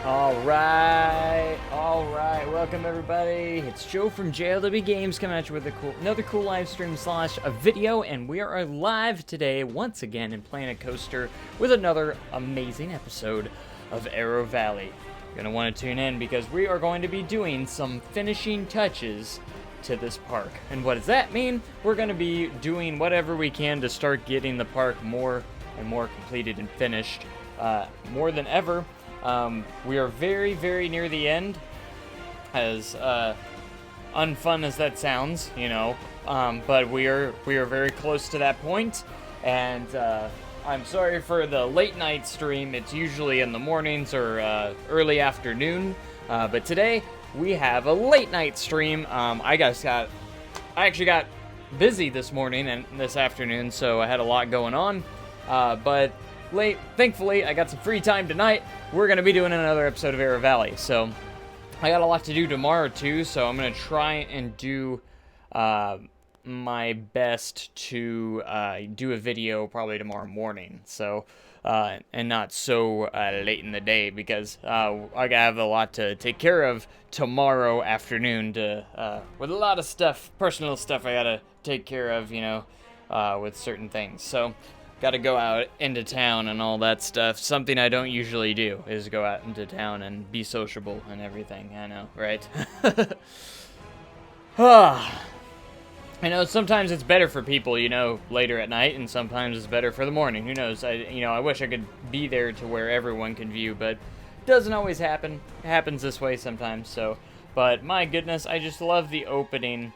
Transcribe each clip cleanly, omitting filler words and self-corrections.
All right. Welcome everybody. It's Joe from JLW Games coming at you with another cool live stream slash a video, and we are live today once again in Planet Coaster with another amazing episode of Arrow Valley. You're gonna want to tune in because we are going to be doing some finishing touches to this park. And what does that mean? We're gonna be doing whatever we can to start getting the park more and more completed and finished, more than ever. We are very, very near the end, as unfun as that sounds, you know, but we are very close to that point, and I'm sorry for the late night stream. It's usually in the mornings or early afternoon, but today we have a late night stream. I actually got busy this morning and this afternoon, so I had a lot going on, but thankfully I got some free time tonight. We're going to be doing another episode of Arrow Valley, so I got a lot to do tomorrow too, so I'm going to try and do my best to do a video probably tomorrow morning, so and not so late in the day, because I have a lot to take care of tomorrow afternoon with a lot of stuff, personal stuff I got to take care of, you know, with certain things, so got to go out into town and all that stuff. Something I don't usually do is go out into town and be sociable and everything. I know, right? I know sometimes it's better for people, you know, later at night, and sometimes it's better for the morning. Who knows? I wish I could be there to where everyone can view, but it doesn't always happen. It happens this way sometimes. So, but my goodness, I just love the opening.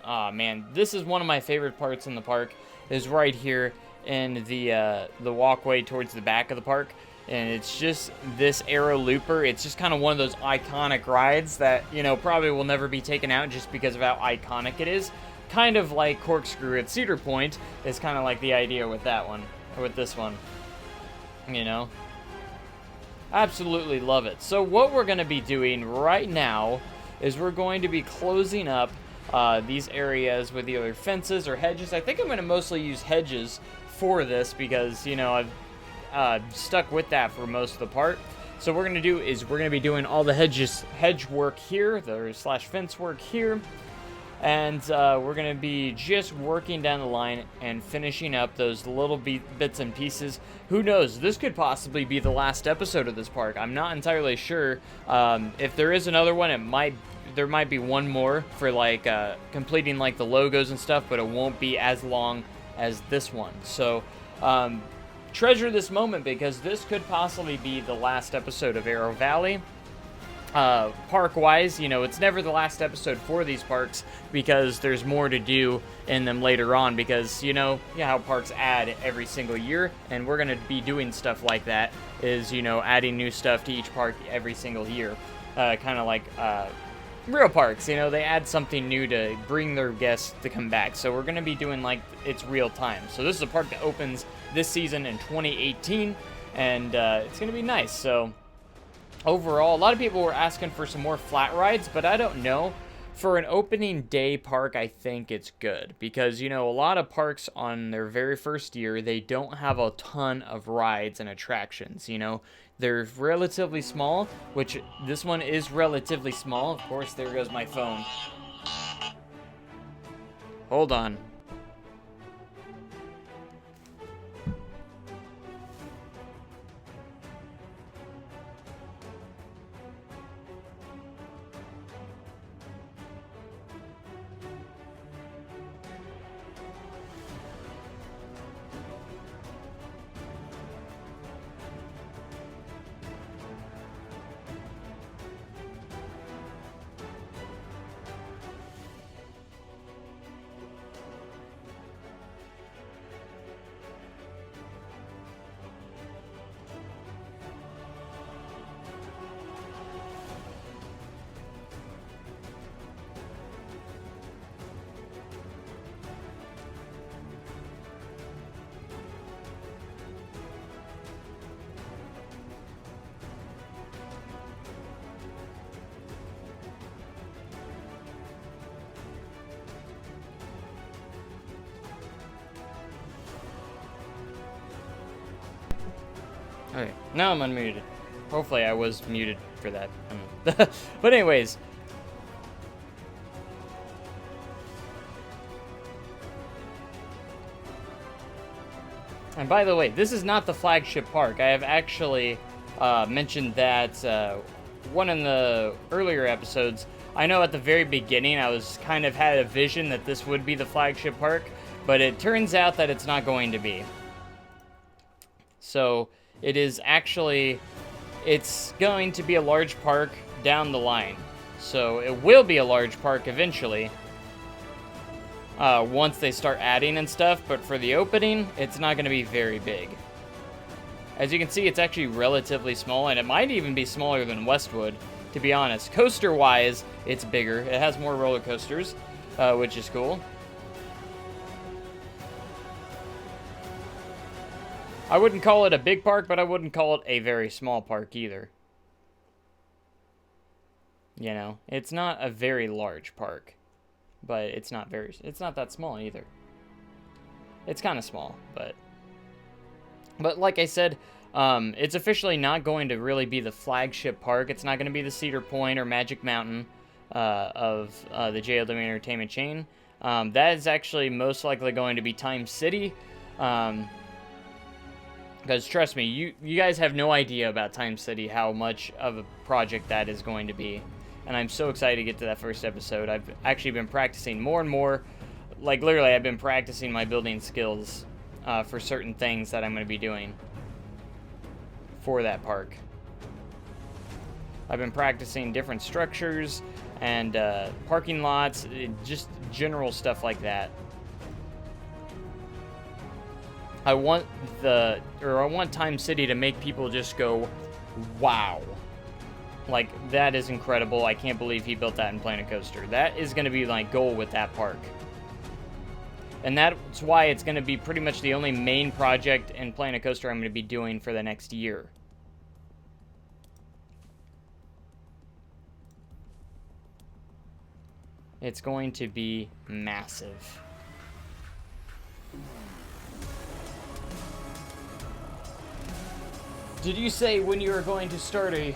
Ah, man, this is one of my favorite parts in the park. Is right here in the walkway towards the back of the park, and it's just this Arrow Looper. It's just kind of one of those iconic rides that, you know, probably will never be taken out just because of how iconic it is. Kind of like Corkscrew at Cedar Point is kind of like the idea with that one, or with this one, you know. Absolutely love it. So what we're going to be doing right now is we're going to be closing up these areas with either fences or hedges. I think I'm going to mostly use hedges for this because, you know, I've stuck with that for most of the part. So what we're going to do is we're going to be doing all the hedge work here, the slash fence work here, and we're going to be just working down the line and finishing up those little bits and pieces. Who knows? This could possibly be the last episode of this park. I'm not entirely sure. If there is another one, there might be one more for like completing like the logos and stuff, but it won't be as long as this one. So treasure this moment, because this could possibly be the last episode of Arrow Valley. Park wise, you know, it's never the last episode for these parks because there's more to do in them later on, because, you know, how parks add every single year, and we're going to be doing stuff like that, is, you know, adding new stuff to each park every single year, kind of like real parks, you know, they add something new to bring their guests to come back. So we're going to be doing like it's real time. So this is a park that opens this season in 2018, and it's going to be nice. So overall, a lot of people were asking for some more flat rides, but I don't know. For an opening day park, I think it's good because, you know, a lot of parks on their very first year, they don't have a ton of rides and attractions, you know. They're relatively small, which this one is relatively small. Of course, there goes my phone. Hold on. Okay, now I'm unmuted. Hopefully I was muted for that. But anyways. And by the way, this is not the flagship park. I have actually mentioned that one in the earlier episodes. I know at the very beginning I was kind of had a vision that this would be the flagship park, but it turns out that it's not going to be. So it is actually, it's going to be a large park down the line. So it will be a large park eventually. Once they start adding and stuff, but for the opening, it's not going to be very big. As you can see, it's actually relatively small, and it might even be smaller than Westwood, to be honest. Coaster-wise, it's bigger. It has more roller coasters, which is cool. I wouldn't call it a big park, but I wouldn't call it a very small park either. You know, it's not a very large park. But it's not that small either. It's kind of small, but like I said, it's officially not going to really be the flagship park. It's not going to be the Cedar Point or Magic Mountain of the JLW Entertainment chain. That is actually most likely going to be Time City. Because trust me, you guys have no idea about Time City, how much of a project that is going to be. And I'm so excited to get to that first episode. I've actually been practicing more and more. Like, literally, I've been practicing my building skills for certain things that I'm going to be doing for that park. I've been practicing different structures and parking lots, just general stuff like that. I want Time City to make people just go, wow. Like, that is incredible. I can't believe he built that in Planet Coaster. That is going to be my goal with that park. And that's why it's going to be pretty much the only main project in Planet Coaster I'm going to be doing for the next year. It's going to be massive. Did you say when you were going to start a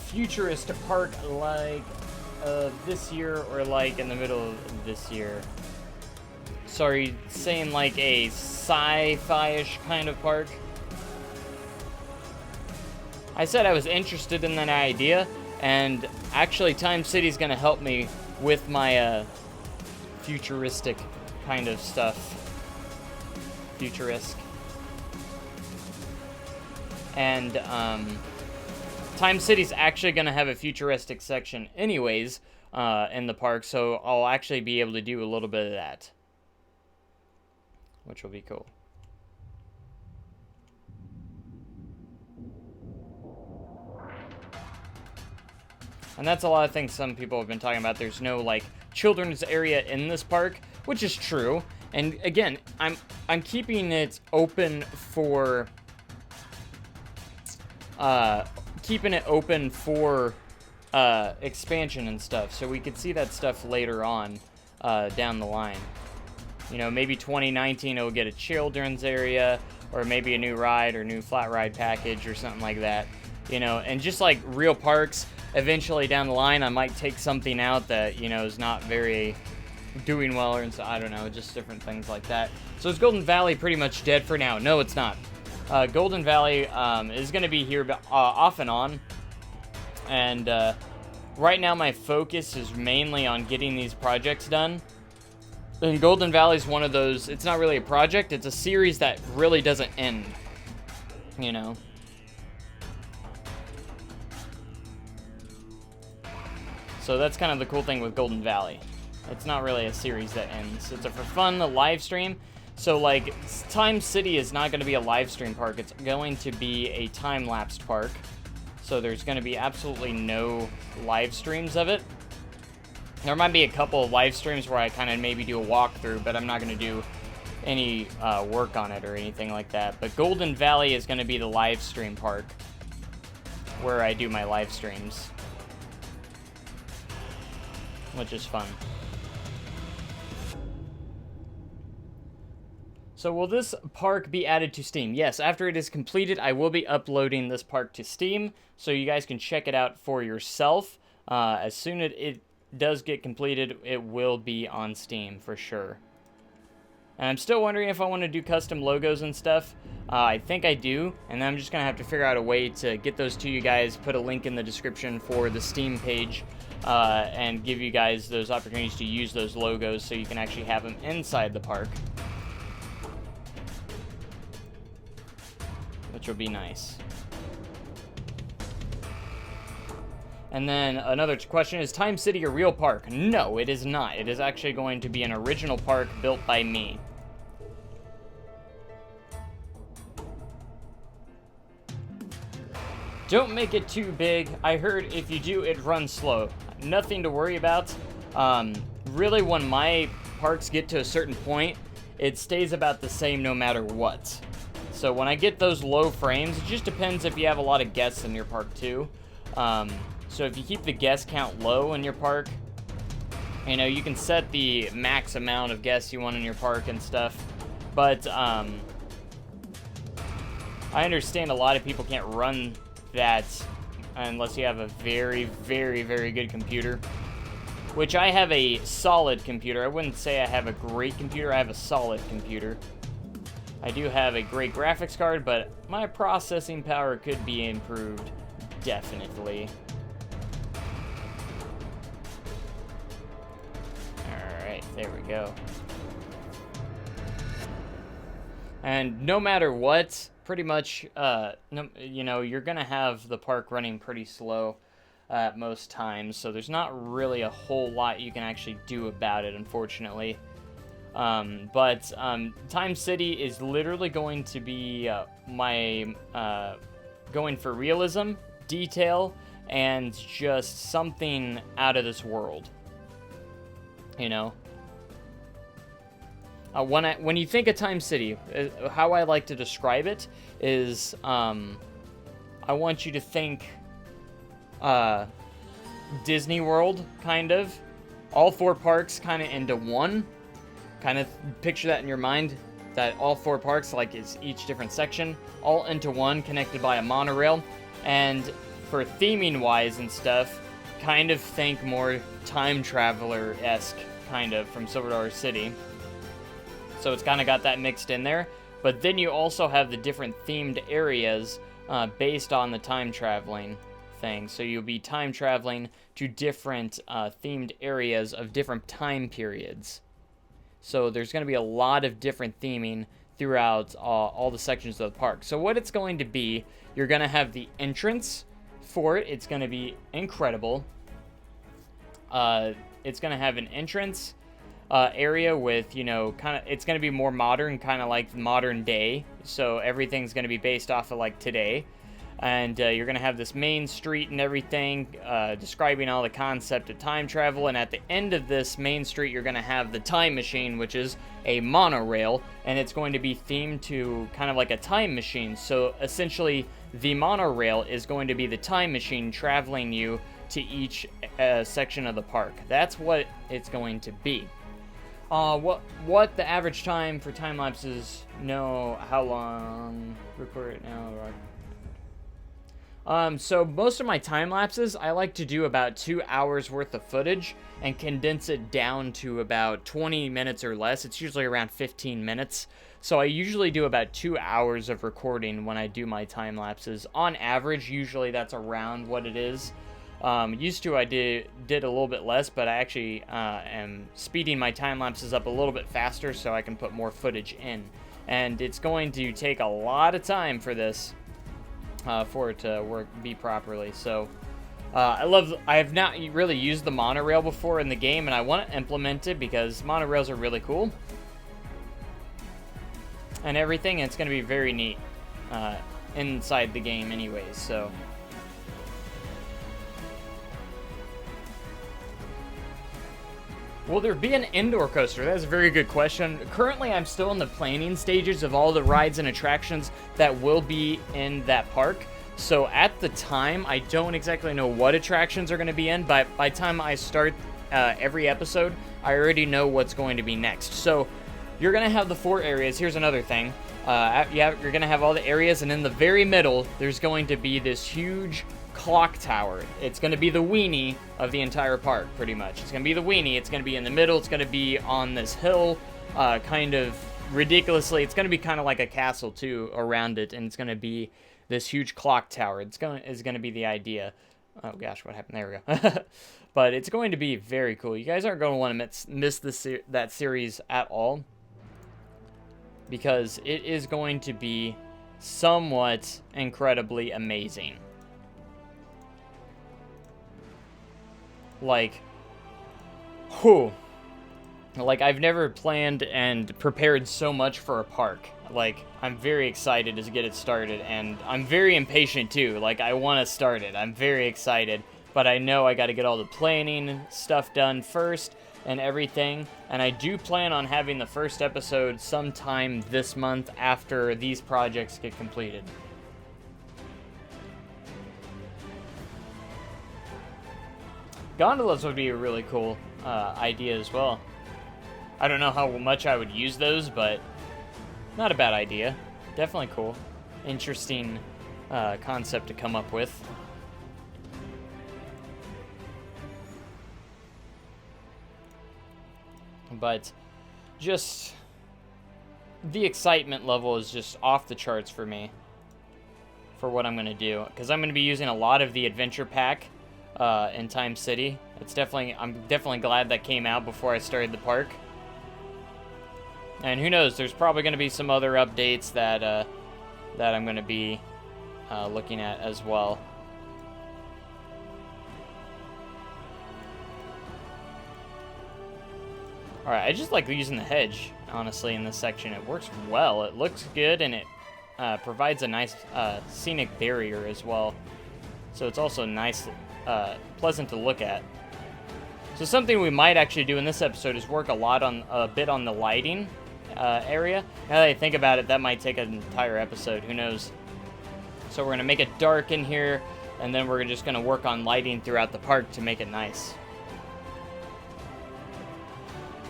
futurist park like this year or like in the middle of this year? So are you saying like a sci-fi-ish kind of park? I said I was interested in that idea, and actually Time City's gonna help me with my futuristic kind of stuff. Futuristic. And Time City's actually going to have a futuristic section anyways in the park, so I'll actually be able to do a little bit of that, which will be cool. And that's a lot of things some people have been talking about. There's no, like, children's area in this park, which is true. And again, I'm keeping it open for expansion and stuff, so we could see that stuff later on down the line. You know, maybe 2019 it'll get a children's area, or maybe a new ride or new flat ride package or something like that. You know, and just like real parks, eventually down the line I might take something out that, you know, is not very doing well, or I don't know, just different things like that. So is Golden Valley pretty much dead for now? No, it's not. Golden Valley is going to be here off and on, and right now my focus is mainly on getting these projects done. And Golden Valley is one of those, it's not really a project, it's a series that really doesn't end, you know. So that's kind of the cool thing with Golden Valley. It's not really a series that ends. It's a for fun, a live stream. So, like, Time City is not going to be a live stream park. It's going to be a time-lapsed park. So there's going to be absolutely no live streams of it. There might be a couple of live streams where I kind of maybe do a walkthrough, but I'm not going to do any work on it or anything like that. But Golden Valley is going to be the live stream park where I do my live streams, which is fun. So will this park be added to Steam? Yes, after it is completed, I will be uploading this park to Steam, so you guys can check it out for yourself. As soon as it does get completed, it will be on Steam for sure. And I'm still wondering if I want to do custom logos and stuff. I think I do, and then I'm just going to have to figure out a way to get those to you guys, put a link in the description for the Steam page, and give you guys those opportunities to use those logos so you can actually have them inside the park, which will be nice. And then another question, is Time City a real park? No, it is not. It is actually going to be an original park built by me. Don't make it too big. I heard if you do, it runs slow. Nothing to worry about. Really, when my parks get to a certain point, it stays about the same no matter what. So when I get those low frames, it just depends if you have a lot of guests in your park too. So if you keep the guest count low in your park, you know, you can set the max amount of guests you want in your park and stuff. But I understand a lot of people can't run that unless you have a very, very, very good computer. Which I have a solid computer. I wouldn't say I have a great computer, I have a solid computer. I do have a great graphics card, but my processing power could be improved, definitely. Alright, there we go. And no matter what, pretty much, you know, you're gonna have the park running pretty slow at most times, so there's not really a whole lot you can actually do about it, unfortunately. But Time City is literally going to be going for realism, detail, and just something out of this world. You know? When you think of Time City, how I like to describe it is, I want you to think Disney World, kind of. All 4 parks kind of into one. Kind of picture that in your mind, that all 4 parks, like, is each different section, all into one, connected by a monorail. And for theming-wise and stuff, kind of think more Time Traveler-esque, kind of, from Silver Dollar City. So it's kind of got that mixed in there. But then you also have the different themed areas based on the time traveling thing. So you'll be time traveling to different themed areas of different time periods. So there's going to be a lot of different theming throughout all the sections of the park. So what it's going to be, you're going to have the entrance for it. It's going to be incredible. It's going to have an entrance area with, you know, it's going to be more modern, kind of like modern day. So everything's going to be based off of like today. And you're going to have this main street and everything, describing all the concept of time travel. And at the end of this main street, you're going to have the time machine, which is a monorail. And it's going to be themed to kind of like a time machine. So essentially, the monorail is going to be the time machine traveling you to each section of the park. That's what it's going to be. What the average time for time lapses? No, how long? Record it now. So most of my time lapses, I like to do about 2 hours worth of footage and condense it down to about 20 minutes or less. It's usually around 15 minutes. So I usually do about 2 hours of recording when I do my time lapses. On average, usually that's around what it is. Used to I did a little bit less, but I actually am speeding my time lapses up a little bit faster so I can put more footage in. And it's going to take a lot of time for this. For it to be properly. So I have not really used the monorail before in the game, and I want to implement it because monorails are really cool and everything, and it's going to be very neat inside the game anyways. So will there be an indoor coaster? That's a very good question. Currently, I'm still in the planning stages of all the rides and attractions that will be in that park. So at the time, I don't exactly know what attractions are going to be in, but by the time I start every episode, I already know what's going to be next. So you're going to have the 4 areas. Here's another thing. You're going to have all the areas, and in the very middle, there's going to be this huge clock tower. It's going to be the weenie of the entire park, pretty much. It's going to be the weenie. It's going to be in the middle. It's going to be on this hill, kind of ridiculously. It's going to be kind of like a castle, too, around it, and it's going to be this huge clock tower. Is going to be the idea. Oh, gosh, what happened? There we go. But it's going to be very cool. You guys aren't going to want to miss that series at all, because it is going to be somewhat incredibly amazing. Like, whew. Like, I've never planned and prepared so much for a park. Like, I'm very excited to get it started, and I'm very impatient too. Like, I want to start it. I'm very excited, but I know I got to get all the planning stuff done first and everything, and I do plan on having the first episode sometime this month after these projects get completed. Gondolas would be a really cool idea as well. I don't know how much I would use those, but not a bad idea. Definitely cool. Interesting concept to come up with. But just the excitement level is just off the charts for me for what I'm going to do, because I'm going to be using a lot of the adventure pack in Time City. I'm definitely glad that came out before I started the park. And who knows, there's probably going to be some other updates that I'm going to be looking at as well. Alright, I just like using the hedge, honestly, in this section. It works well, it looks good, and it provides a nice scenic barrier as well. So it's also nice, pleasant to look at. So something we might actually do in this episode is work a bit on the lighting area. Now that I think about it, that might take an entire episode, who knows. So we're going to make it dark in here, and then we're just going to work on lighting throughout the park to make it nice.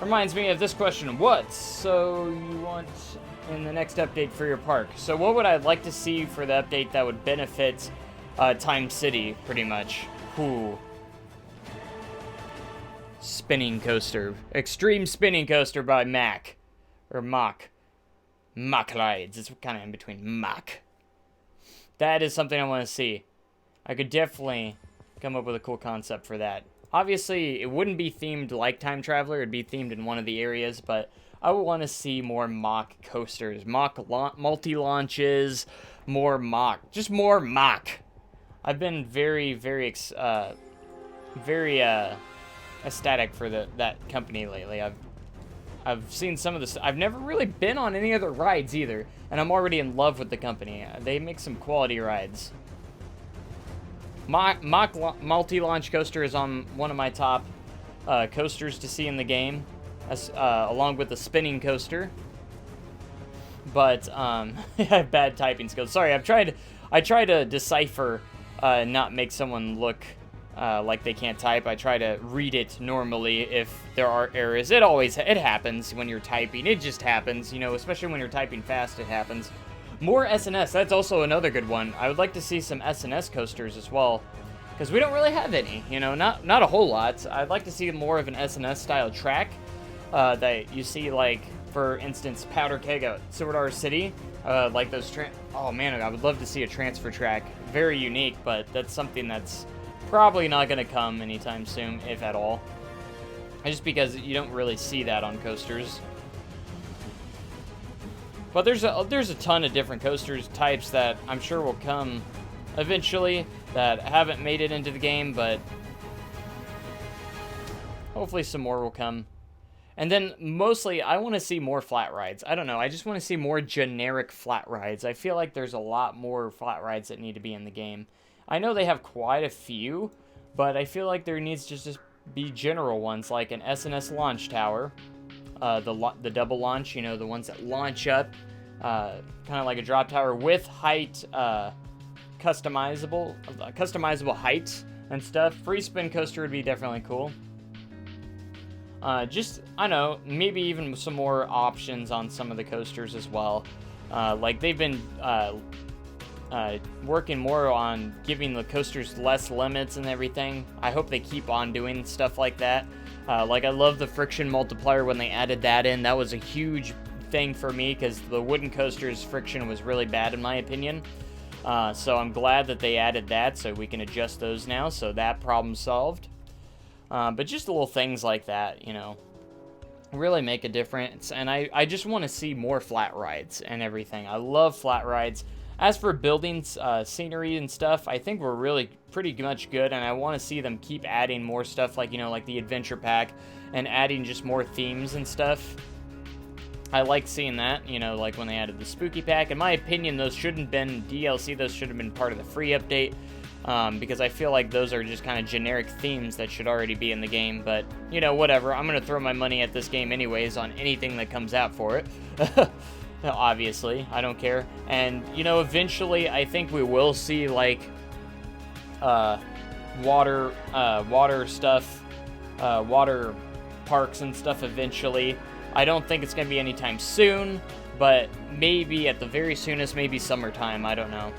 Reminds me of this question: what so you want in the next update for your park? So what would I like to see for the update that would benefit Time City, pretty much? Ooh. Spinning coaster. Extreme spinning coaster by Mack. Or Mach. Mach rides. It's kind of in between Mach. That is something I want to see. I could definitely come up with a cool concept for that. Obviously, it wouldn't be themed like Time Traveler. It'd be themed in one of the areas, but I would want to see more Mach coasters. Mach multi-launches. More Mach. Just more Mach. I've been very, very ecstatic for that company lately. I've seen some of this. I've never really been on any other rides either, and I'm already in love with the company. They make some quality rides. Mach multi-launch coaster is on one of my top coasters to see in the game, along with the spinning coaster. But I have bad typing skills. Sorry, I try to decipher, not make someone look like they can't type. I try to read it normally if there are errors. It happens when you're typing. It just happens, especially when you're typing fast, it happens. More SNS, that's also another good one. I would like to see some SNS coasters as well, because we don't really have any, not a whole lot. I'd like to see more of an SNS style track that you see, like, for instance, Powder Keg at Sewardar City, like those oh man, I would love to see a transfer track. Very unique, but that's something that's probably not going to come anytime soon, if at all. Just because you don't really see that on coasters. But there's a ton of different coasters types that I'm sure will come eventually that haven't made it into the game, but hopefully some more will come. And then mostly I want to see more flat rides. I don't know, I just want to see more generic flat rides. I feel like there's a lot more flat rides that need to be in the game. I know they have quite a few, but I feel like there needs to just be general ones, like an SNS launch tower. The double launch, the ones that launch up, kind of like a drop tower with height, customizable heights and stuff. Free spin coaster would be definitely cool. just, I don't know, maybe even some more options on some of the coasters as well. Like, they've been working more on giving the coasters less limits and everything. I hope they keep on doing stuff like that. Like, I love the friction multiplier when they added that in. That was a huge thing for me because the wooden coasters friction was really bad in my opinion. So I'm glad that they added that so we can adjust those now, so that problem's solved. But just little things like that, you know, really make a difference. And I just want to see more flat rides and everything. I love flat rides. As for buildings, scenery and stuff, I think we're really pretty much good, and I want to see them keep adding more stuff, like, you know, like the adventure pack, and adding just more themes and stuff. I like seeing that, you know, like when they added the spooky pack. In my opinion, those shouldn't have been DLC, those should have been part of the free update, because I feel like those are just kind of generic themes that should already be in the game, but, you know, whatever. I'm going to throw my money at this game anyways on anything that comes out for it. Obviously, I don't care. And, you know, eventually, I think we will see, like, water stuff, water parks and stuff eventually. I don't think it's going to be anytime soon, but maybe at the very soonest, maybe summertime, I don't know.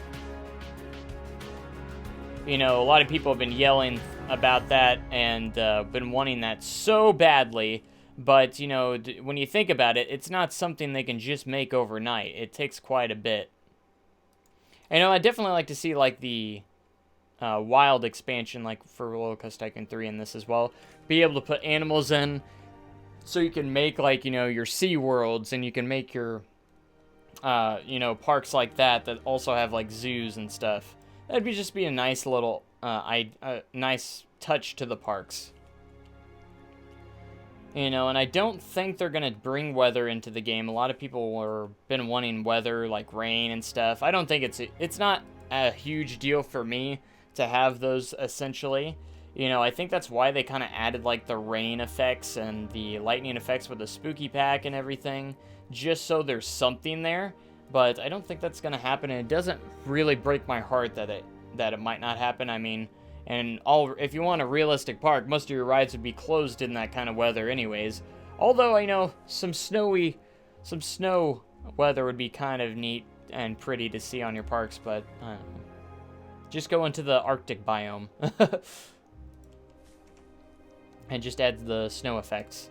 You know, a lot of people have been yelling about that and been wanting that so badly. But, you know, when you think about it, it's not something they can just make overnight. It takes quite a bit. I know I'd definitely like to see, like, the wild expansion, like, for Roller Coaster Tycoon 3 in this as well. Be able to put animals in, so you can make, like, you know, your Sea Worlds, and you can make your, you know, parks like that also have, like, zoos and stuff. That'd just be a nice little, nice touch to the parks. You know, and I don't think they're going to bring weather into the game. A lot of people been wanting weather, like rain and stuff. I don't think it's not a huge deal for me to have those, essentially. You know, I think that's why they kind of added, like, the rain effects and the lightning effects with the spooky pack and everything, just so there's something there. But I don't think that's going to happen, and it doesn't really break my heart that it might not happen. I mean, if you want a realistic park, most of your rides would be closed in that kind of weather anyways. Although, I know some snow weather would be kind of neat and pretty to see on your parks, but I don't know. Just go into the Arctic biome. And just add the snow effects.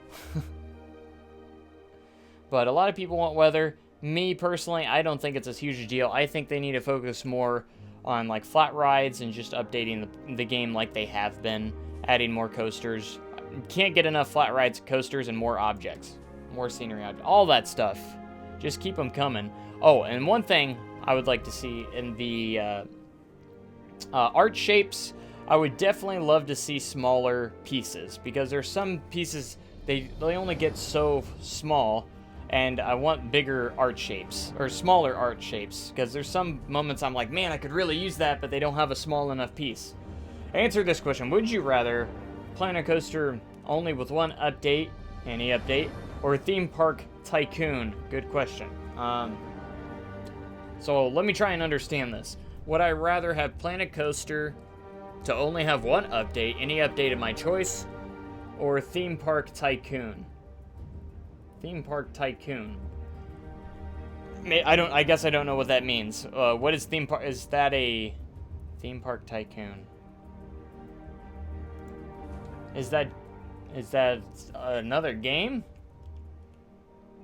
But a lot of people want weather. Me, personally, I don't think it's a huge deal. I think they need to focus more on, like, flat rides and just updating the game like they have been, adding more coasters. Can't get enough flat rides, coasters, and more objects. More scenery objects. All that stuff. Just keep them coming. Oh, and one thing I would like to see in the art shapes, I would definitely love to see smaller pieces, because there's some pieces, they only get so small, and I want bigger art shapes, or smaller art shapes, because there's some moments I'm like, man, I could really use that, but they don't have a small enough piece. Answer this question: would you rather Planet Coaster only with one update, any update, or Theme Park Tycoon? Good question. So let me try and understand this. Would I rather have Planet Coaster to only have one update, any update of my choice, or Theme Park Tycoon? Theme Park Tycoon. I guess I don't know what that means. What is theme park? Is that a Theme Park Tycoon? Is that another game?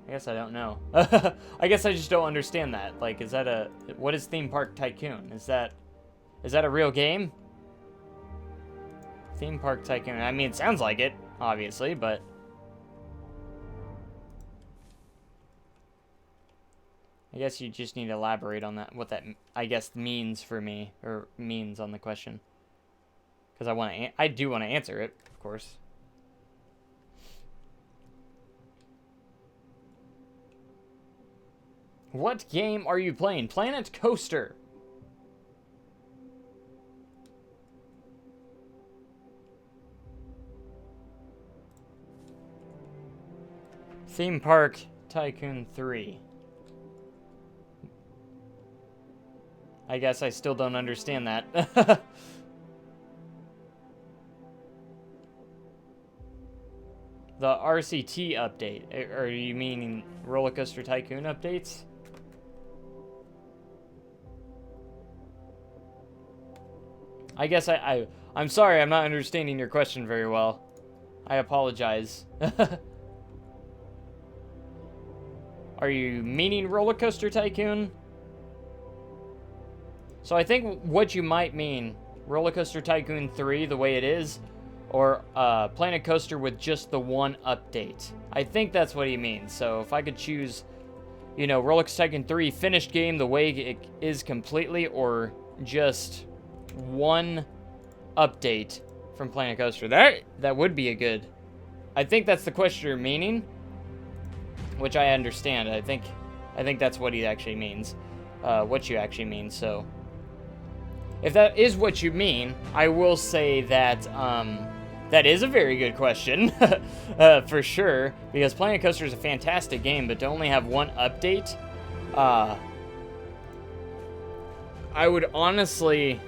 I guess I don't know. I guess I just don't understand that. Like, what is Theme Park Tycoon? Is that a real game? Theme Park Tycoon. I mean, it sounds like it, obviously, but I guess you just need to elaborate on that, what that, I guess, means for me, or means on the question. Because I do want to answer it, of course. What game are you playing? Planet Coaster. Theme Park Tycoon 3. I guess I still don't understand that. The RCT update. Are you meaning Roller Coaster Tycoon updates? I guess I'm sorry, I'm not understanding your question very well. I apologize. Are you meaning Roller Coaster Tycoon? So I think what you might mean, Roller Coaster Tycoon 3 the way it is, or Planet Coaster with just the one update. I think that's what he means. So if I could choose, you know, Roller Coaster Tycoon 3 finished game the way it is completely, or just one update from Planet Coaster, that would be a good. I think that's the question you're meaning, which I understand. I think that's what he actually means, what you actually mean. So if that is what you mean, I will say that that is a very good question, for sure, because Planet Coaster is a fantastic game, but to only have one update, I would honestly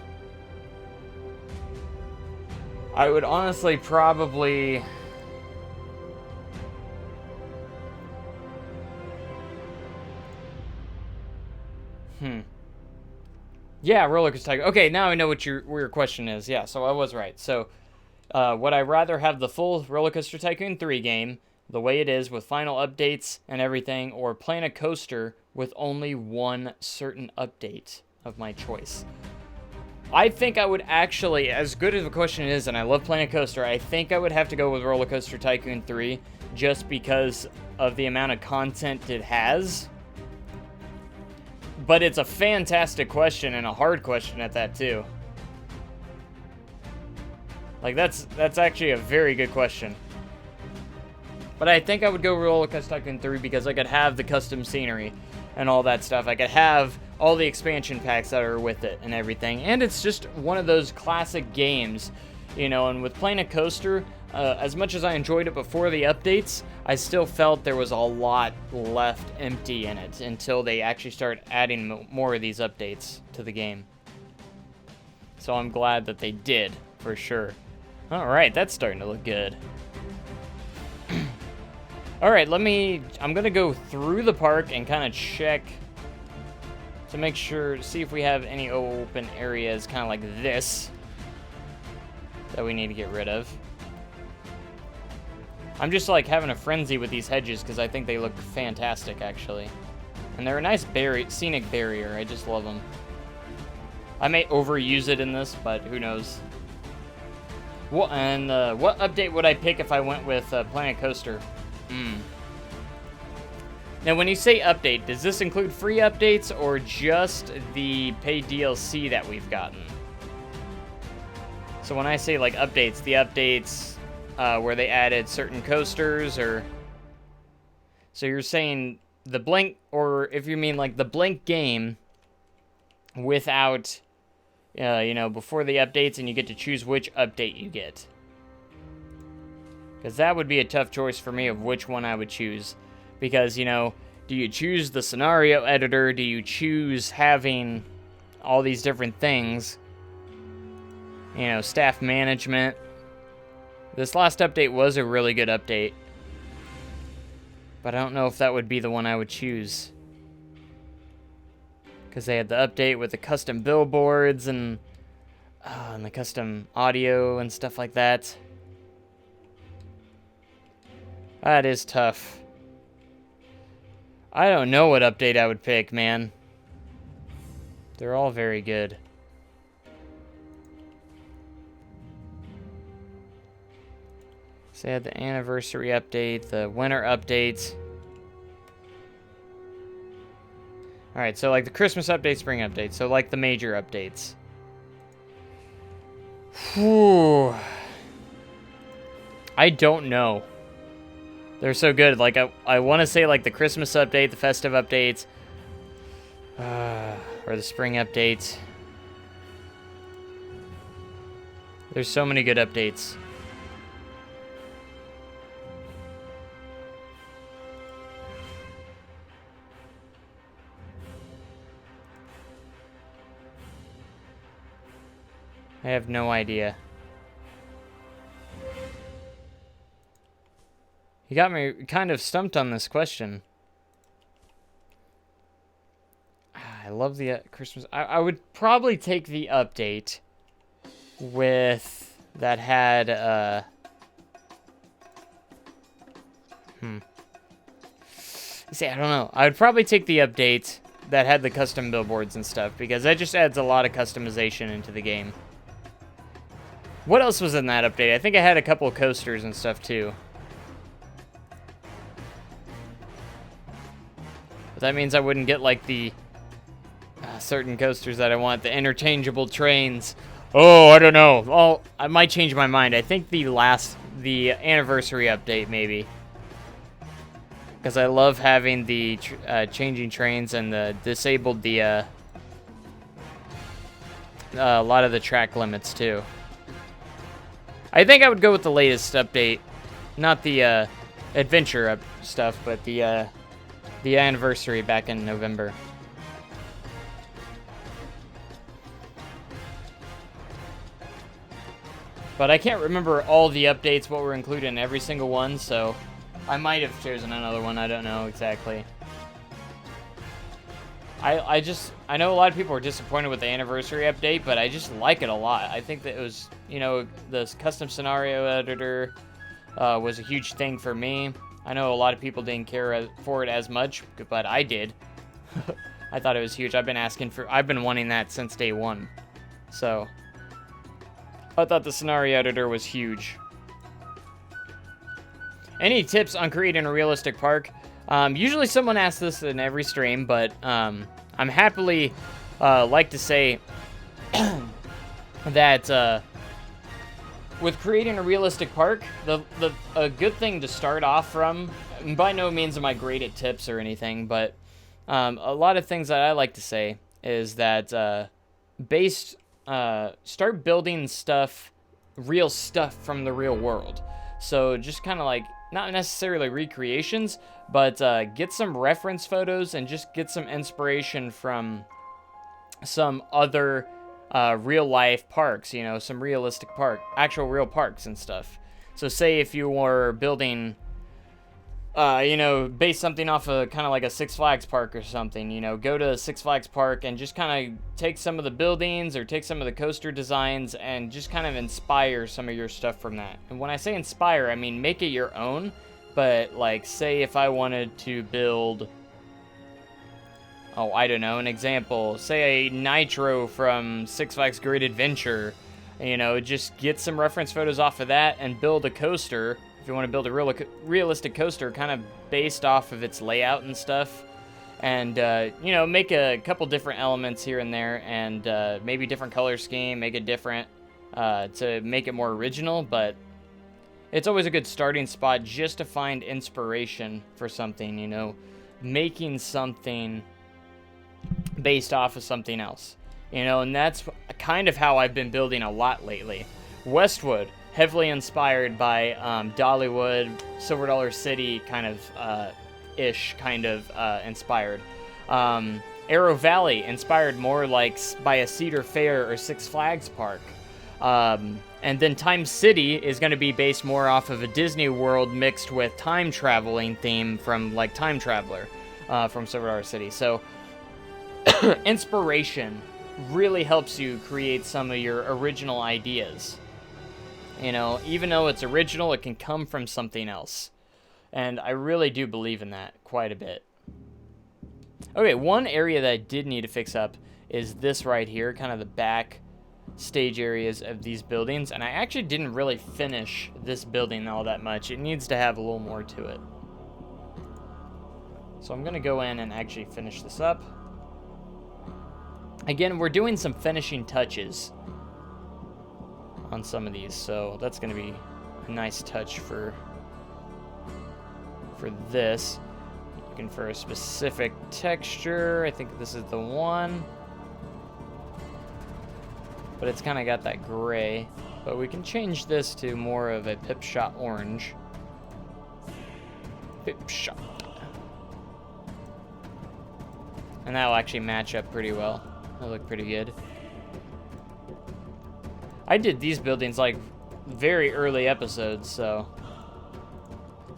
probably. Yeah, Roller Coaster Tycoon. Okay, now I know what your question is. Yeah, so I was right. So, would I rather have the full Roller Coaster Tycoon 3 game, the way it is, with final updates and everything, or Planet Coaster with only one certain update of my choice? I think I would actually, as good as the question is, and I love Planet Coaster, I think I would have to go with Roller Coaster Tycoon 3 just because of the amount of content it has. But it's a fantastic question and a hard question at that too. Like that's actually a very good question. But I think I would go Roller Coaster Tycoon 3 because I could have the custom scenery and all that stuff. I could have all the expansion packs that are with it and everything. And it's just one of those classic games, you know, and with Planet Coaster, as much as I enjoyed it before the updates, I still felt there was a lot left empty in it until they actually start adding more of these updates to the game. So I'm glad that they did, for sure. Alright, that's starting to look good. Alright, I'm gonna go through the park and kind of check to make sure, see if we have any open areas kind of like this that we need to get rid of. I'm just like having a frenzy with these hedges because I think they look fantastic, actually. And they're a nice scenic barrier. I just love them. I may overuse it in this, but who knows. What update would I pick if I went with Planet Coaster? Now, when you say update, does this include free updates or just the paid DLC that we've gotten? So when I say like updates, the updates where they added certain coasters, or so you're saying the Blink, or if you mean like the Blink game without, you know, before the updates, and you get to choose which update you get. Because that would be a tough choice for me of which one I would choose. Because, you know, do you choose the scenario editor? Do you choose having all these different things? You know, staff management. This last update was a really good update. But I don't know if that would be the one I would choose. Because they had the update with the custom billboards and the custom audio and stuff like that. That is tough. I don't know what update I would pick, man. They're all very good. So they had the anniversary update, the winter update. Alright, so like the Christmas update, spring update. So like the major updates. Whew. I don't know. They're so good. Like, I want to say, like, the Christmas update, the festive updates, or the spring updates. There's so many good updates. I have no idea. You got me kind of stumped on this question. I love the Christmas. I would probably take the update with that had See, I don't know. I would probably take the update that had the custom billboards and stuff, because that just adds a lot of customization into the game. What else was in that update? I think I had a couple of coasters and stuff too. But that means I wouldn't get like the certain coasters that I want, the interchangeable trains. Oh, I don't know. Well, I might change my mind. I think the anniversary update maybe. Because I love having the changing trains and the disabled a lot of the track limits too. I think I would go with the latest update, not the adventure stuff, but the anniversary back in November. But I can't remember all the updates, what were included in every single one, so I might have chosen another one. I don't know exactly. I know a lot of people are disappointed with the anniversary update, but I just like it a lot. I think that it was, you know, the custom scenario editor was a huge thing for me. I know a lot of people didn't care for it as much, but I did. I thought it was huge. I've been wanting that since day one. So I thought the scenario editor was huge. Any tips on creating a realistic park? Usually someone asks this in every stream, but I'm happily like to say that with creating a realistic park, a good thing to start off from, and by no means am I great at tips or anything, but a lot of things that I like to say is that start building real stuff from the real world. So just kind of like, not necessarily recreations, but get some reference photos and just get some inspiration from some other real-life parks, you know, some realistic actual real parks and stuff. So say if you were building, you know, base something off of kind of like a Six Flags park or something, you know, go to Six Flags Park and just kind of take some of the buildings or take some of the coaster designs and just kind of inspire some of your stuff from that. And when I say inspire, I mean make it your own, but like say if I wanted to build, oh, I don't know, an example, say a Nitro from Six Flags Great Adventure, you know, just get some reference photos off of that and build a coaster. If you want to build a realistic coaster kind of based off of its layout and stuff, and you know, make a couple different elements here and there, and maybe different color scheme, make it different to make it more original. But it's always a good starting spot just to find inspiration for something, you know, making something based off of something else, you know. And that's kind of how I've been building a lot lately. Westwood, heavily inspired by Dollywood, Silver Dollar City kind of inspired. Arrow Valley, inspired more like by a Cedar Fair or Six Flags park. And then Time City is going to be based more off of a Disney World mixed with time traveling theme from like Time Traveler from Silver Dollar City. So inspiration really helps you create some of your original ideas. You know, even though it's original, it can come from something else. And I really do believe in that quite a bit. Okay, one area that I did need to fix up is this right here, kind of the back stage areas of these buildings. And I actually didn't really finish this building all that much. It needs to have a little more to it. So I'm going to go in and actually finish this up. Again, we're doing some finishing touches on some of these, so that's going to be a nice touch for this. Looking for a specific texture. I think this is the one, but it's kind of got that gray, but we can change this to more of a pip shot orange. Pip shot, and that will actually match up pretty well. That'll look pretty good. I did these buildings like very early episodes, so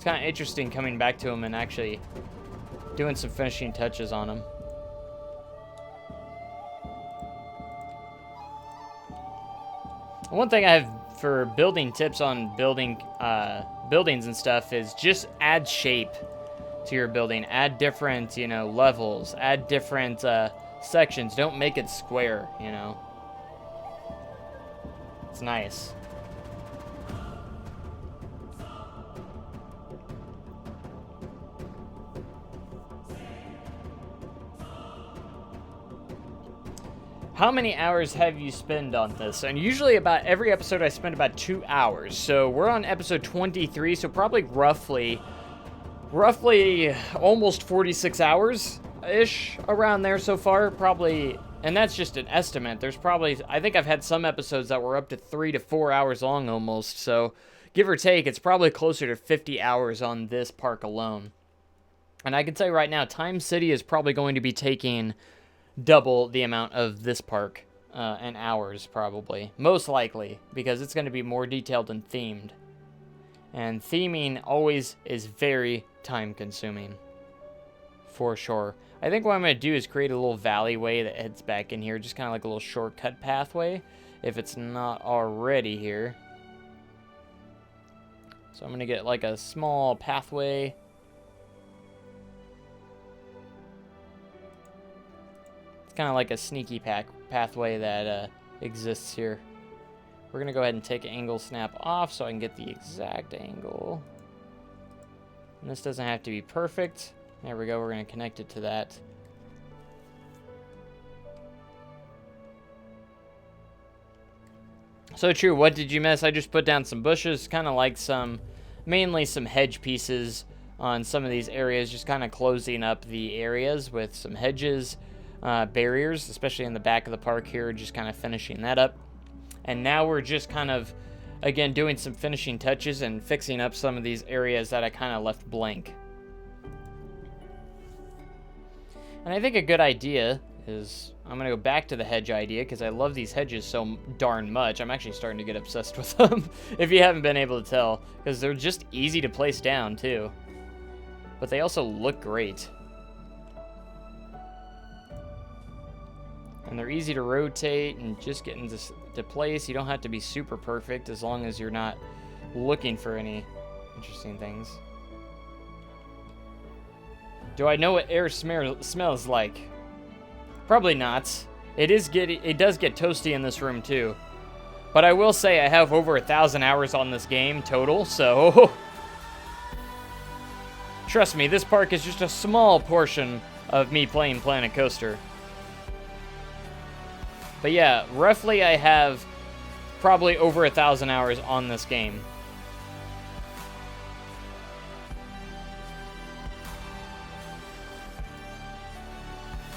It's kind of interesting coming back to them and actually doing some finishing touches on them. One thing I have for building tips on building buildings and stuff is just add shape to your building. Add different, you know, levels. Add different sections. Don't make it square, you know. It's nice. How many hours have you spent on this? And usually about every episode I spend about 2 hours. So we're on episode 23, so probably roughly almost 46 hours-ish around there so far. Probably, and that's just an estimate. There's probably, I think I've had some episodes that were up to 3 to 4 hours long almost. So give or take, it's probably closer to 50 hours on this park alone. And I can tell you right now, Time City is probably going to be taking double the amount of this park in hours, probably. Most likely, because it's going to be more detailed and themed. And theming always is very time-consuming. For sure. I think what I'm going to do is create a little valleyway that heads back in here. Just kind of like a little shortcut pathway, if it's not already here. So I'm going to get like a small pathway. It's kind of like a sneaky pathway that exists here. We're going to go ahead and take angle snap off so I can get the exact angle. And this doesn't have to be perfect. There we go. We're going to connect it to that. So true. What did you miss? I just put down some bushes, kind of like mainly some hedge pieces on some of these areas, just kind of closing up the areas with some hedges. Barriers, especially in the back of the park here, just kind of finishing that up. And now we're just kind of, again, doing some finishing touches and fixing up some of these areas that I kind of left blank. And I think a good idea is, I'm going to go back to the hedge idea because I love these hedges so darn much. I'm actually starting to get obsessed with them, if you haven't been able to tell, because they're just easy to place down, too. But they also look great. And they're easy to rotate and just get into place. You don't have to be super perfect as long as you're not looking for any interesting things. Do I know what air smells like? Probably not. It does get toasty in this room too. But I will say I have over 1,000 hours on this game total, so trust me, this park is just a small portion of me playing Planet Coaster. But yeah, roughly I have probably over 1,000 hours on this game.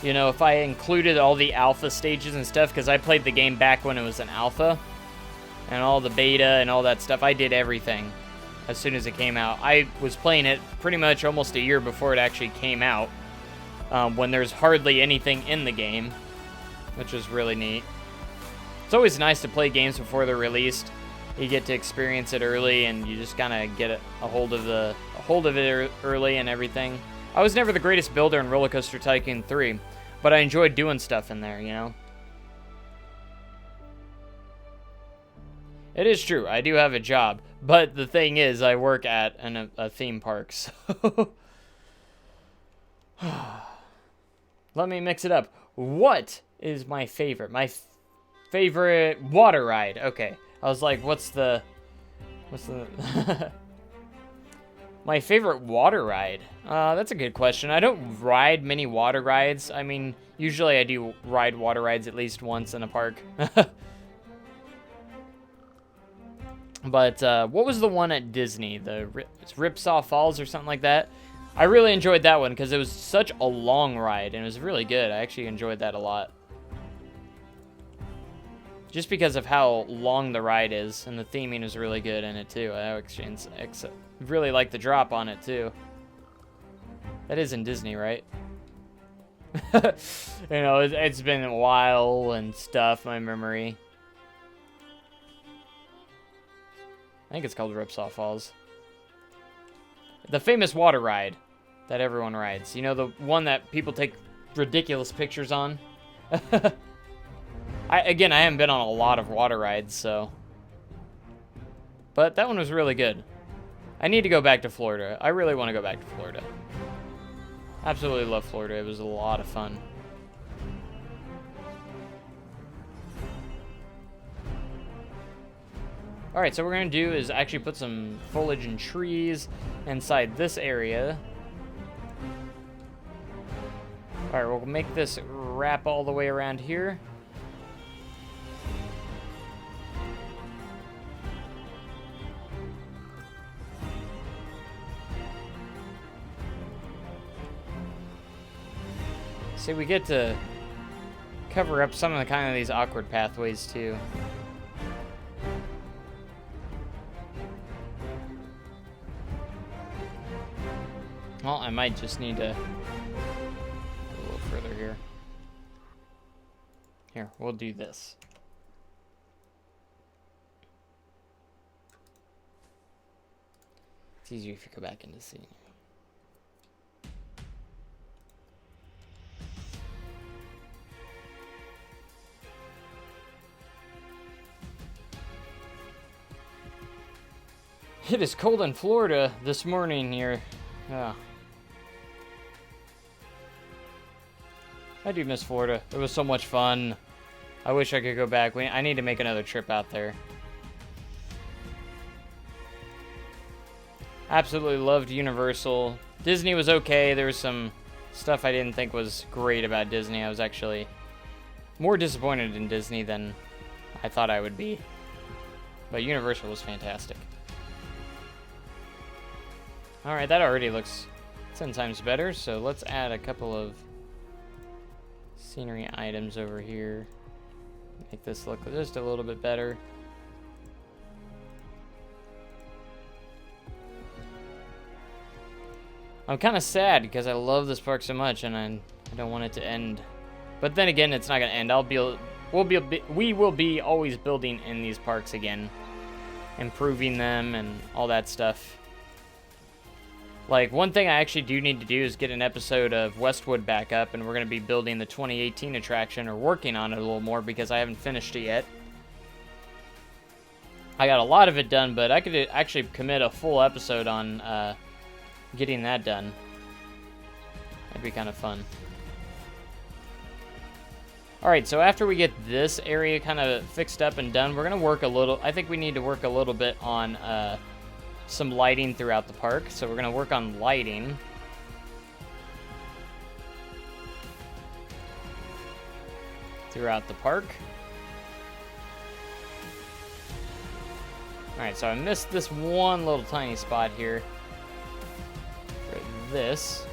You know, if I included all the alpha stages and stuff, because I played the game back when it was an alpha, and all the beta and all that stuff, I did everything as soon as it came out. I was playing it pretty much almost a year before it actually came out, when there's hardly anything in the game, which was really neat. It's always nice to play games before they're released. You get to experience it early, and you just kind of get a hold of it early and everything. I was never the greatest builder in Roller Coaster Tycoon 3, but I enjoyed doing stuff in there, you know? It is true, I do have a job, but the thing is, I work at a theme park, so... Let me mix it up. What is my favorite? My favorite water ride. Okay. I was like, what's the my favorite water ride? That's a good question. I don't ride many water rides. I mean, usually I do ride water rides at least once in a park. But what was the one at Disney? It's Ripsaw Falls or something like that. I really enjoyed that one because it was such a long ride and it was really good. I actually enjoyed that a lot. Just because of how long the ride is, and the theming is really good in it too. I actually really like the drop on it too. That is in Disney, right? You know, it's been a while and stuff, my memory. I think it's called Ripsaw Falls. The famous water ride that everyone rides. You know, the one that people take ridiculous pictures on? Again, I haven't been on a lot of water rides, so... But that one was really good. I need to go back to Florida. I really want to go back to Florida. Absolutely love Florida. It was a lot of fun. Alright, so what we're going to do is actually put some foliage and trees inside this area. Alright, we'll make this wrap all the way around here. See, we get to cover up some of the kind of these awkward pathways too. Well, I might just need to go a little further here. Here, we'll do this. It's easier if you go back into scene. It is cold in Florida this morning here. Yeah. I do miss Florida. It was so much fun. I wish I could go back. I need to make another trip out there. Absolutely loved Universal. Disney was okay. There was some stuff I didn't think was great about Disney. I was actually more disappointed in Disney than I thought I would be. But Universal was fantastic. Alright, that already looks 10 times better, so let's add a couple of scenery items over here. Make this look just a little bit better. I'm kind of sad because I love this park so much and I don't want it to end. But then again, it's not going to end. We will be always building in these parks again. Improving them and all that stuff. Like, one thing I actually do need to do is get an episode of Westwood back up, and we're going to be building the 2018 attraction, or working on it a little more, because I haven't finished it yet. I got a lot of it done, but I could actually commit a full episode on getting that done. That'd be kind of fun. Alright, so after we get this area kind of fixed up and done, we're going to work a little... I think we need to work a little bit on... some lighting throughout the park, so we're going to work on lighting. Throughout the park. Alright, so I missed this one little tiny spot here. For this.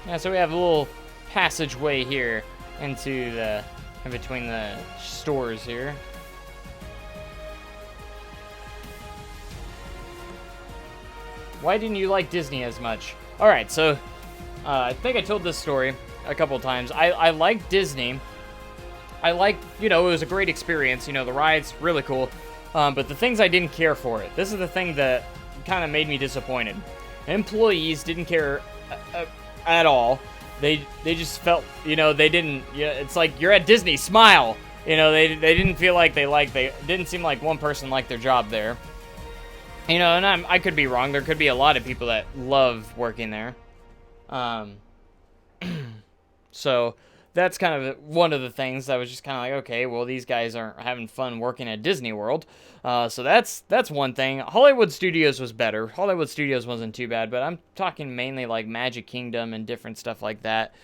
Yeah, so we have a little passageway here into the... in between the stores here. Why didn't you like Disney as much? Alright, so I think I told this story a couple times. I like Disney. I like, you know, it was a great experience. You know, the ride's really cool. But the things I didn't care for it. This is the thing that kind of made me disappointed. Employees didn't care at all. They just felt, you know, they didn't, it's like, you're at Disney, smile. You know, they didn't feel like they didn't seem like one person liked their job there. You know, and I could be wrong. There could be a lot of people that love working there. So that's kind of one of the things that was just kind of like, okay, well, these guys aren't having fun working at Disney World. So that's one thing. Hollywood Studios was better. Hollywood Studios wasn't too bad, but I'm talking mainly like Magic Kingdom and different stuff like that.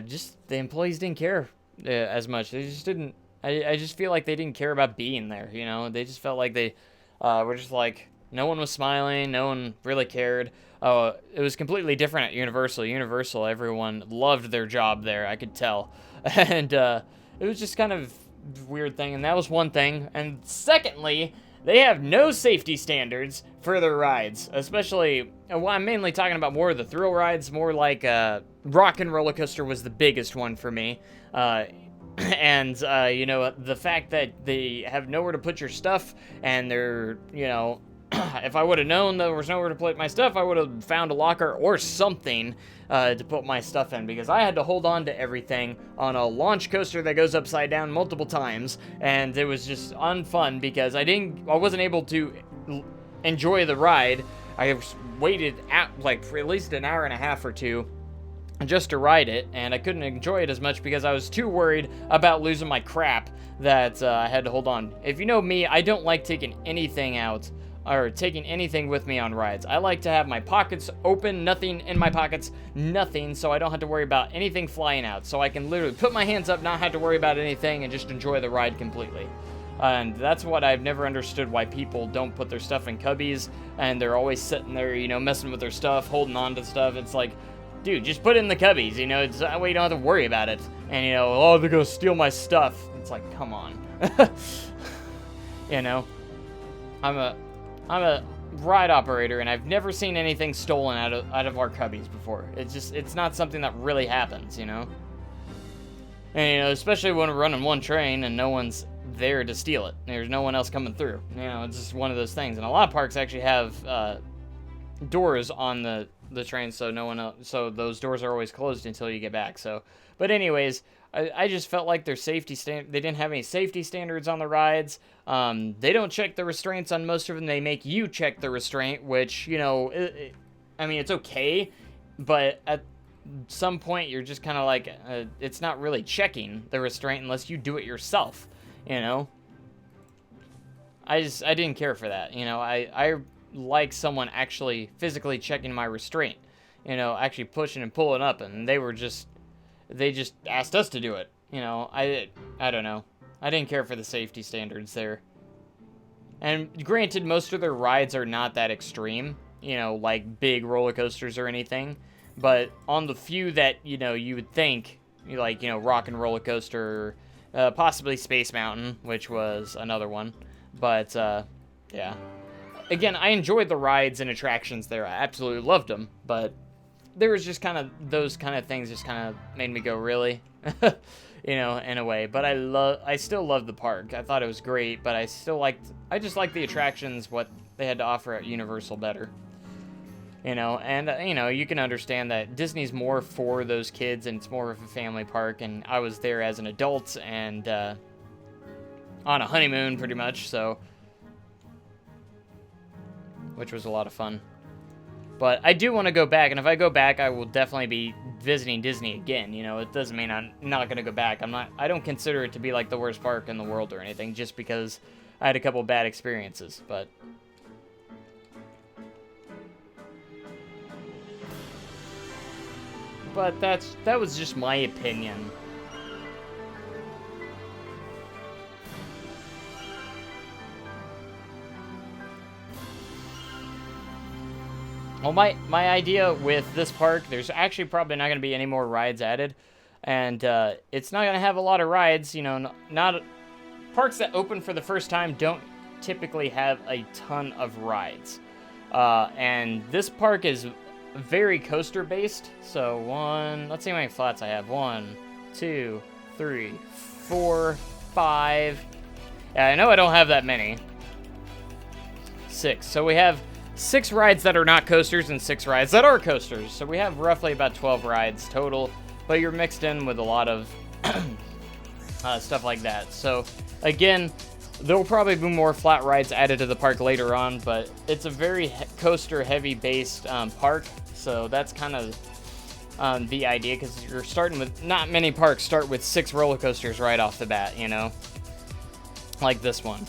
Just the employees didn't care as much. They just didn't. I just feel like they didn't care about being there. You know, they just felt like they were just like, no one was smiling. No one really cared. It was completely different at Universal. Universal, everyone loved their job there. I could tell. And it was just kind of a weird thing. And that was one thing. And secondly, they have no safety standards for their rides. Especially, well, I'm mainly talking about more of the thrill rides. More like Rock and Roller Coaster was the biggest one for me. And, you know, the fact that they have nowhere to put your stuff, and they're, you know, if I would have known there was nowhere to put my stuff, I would have found a locker or something to put my stuff in, because I had to hold on to everything on a launch coaster that goes upside down multiple times, and it was just unfun because I wasn't able to enjoy the ride. I waited for at least an hour and a half or two just to ride it, and I couldn't enjoy it as much because I was too worried about losing my crap that I had to hold on. If you know me, I don't like taking anything out or taking anything with me on rides. I like to have my pockets open, nothing in my pockets, nothing, so I don't have to worry about anything flying out. So I can literally put my hands up, not have to worry about anything, and just enjoy the ride completely. And that's what I've never understood, why people don't put their stuff in cubbies, and they're always sitting there, you know, messing with their stuff, holding on to stuff. It's like, dude, just put it in the cubbies, you know, it's that way you don't have to worry about it. And, you know, oh, they're gonna steal my stuff. It's like, come on. You know, I'm a ride operator, and I've never seen anything stolen out of our cubbies before. It's not something that really happens, you know. And, you know, especially when we're running one train and no one's there to steal it. There's no one else coming through. You know, it's just one of those things. And a lot of parks actually have doors on the train, so so those doors are always closed until you get back. So, but anyways, I just felt like they didn't have any safety standards on the rides. They don't check the restraints on most of them. They make you check the restraint, which, you know, I mean, it's okay, but at some point you're just kind of like, it's not really checking the restraint unless you do it yourself, you know. I didn't care for that, you know. I like someone actually physically checking my restraint, you know, actually pushing and pulling up, and they just asked us to do it, you know. I don't know. I didn't care for the safety standards there. And granted, most of their rides are not that extreme, you know, like big roller coasters or anything, but on the few that, you know, you would think, like, you know, Rock and Roller Coaster, possibly Space Mountain, which was another one, but yeah. Again, I enjoyed the rides and attractions there. I absolutely loved them, but there was just kind of those kind of things just kind of made me go, really? You know, in a way. But I still loved the park. I thought it was great, but I just liked the attractions, what they had to offer at Universal better. You know, and, you know, you can understand that Disney's more for those kids, and it's more of a family park, and I was there as an adult and on a honeymoon, pretty much, so, which was a lot of fun. But I do want to go back, and if I go back, I will definitely be visiting Disney again. You know, it doesn't mean I'm not going to go back. I don't consider it to be like the worst park in the world or anything, just because I had a couple bad experiences, but that was just my opinion. Well, my idea with this park, there's actually probably not going to be any more rides added, and it's not going to have a lot of rides. You know, not parks that open for the first time don't typically have a ton of rides, and this park is very coaster based. So let's see how many flats I have. 1, 2, 3, 4, 5. Yeah, I know I don't have that many. 6. So we have 6 rides that are not coasters and 6 rides that are coasters. So we have roughly about 12 rides total, but you're mixed in with a lot of stuff like that. So again, there will probably be more flat rides added to the park later on, but it's a very coaster heavy based park. So that's kind of the idea, because you're starting with, not many parks start with 6 roller coasters right off the bat, you know, like this one.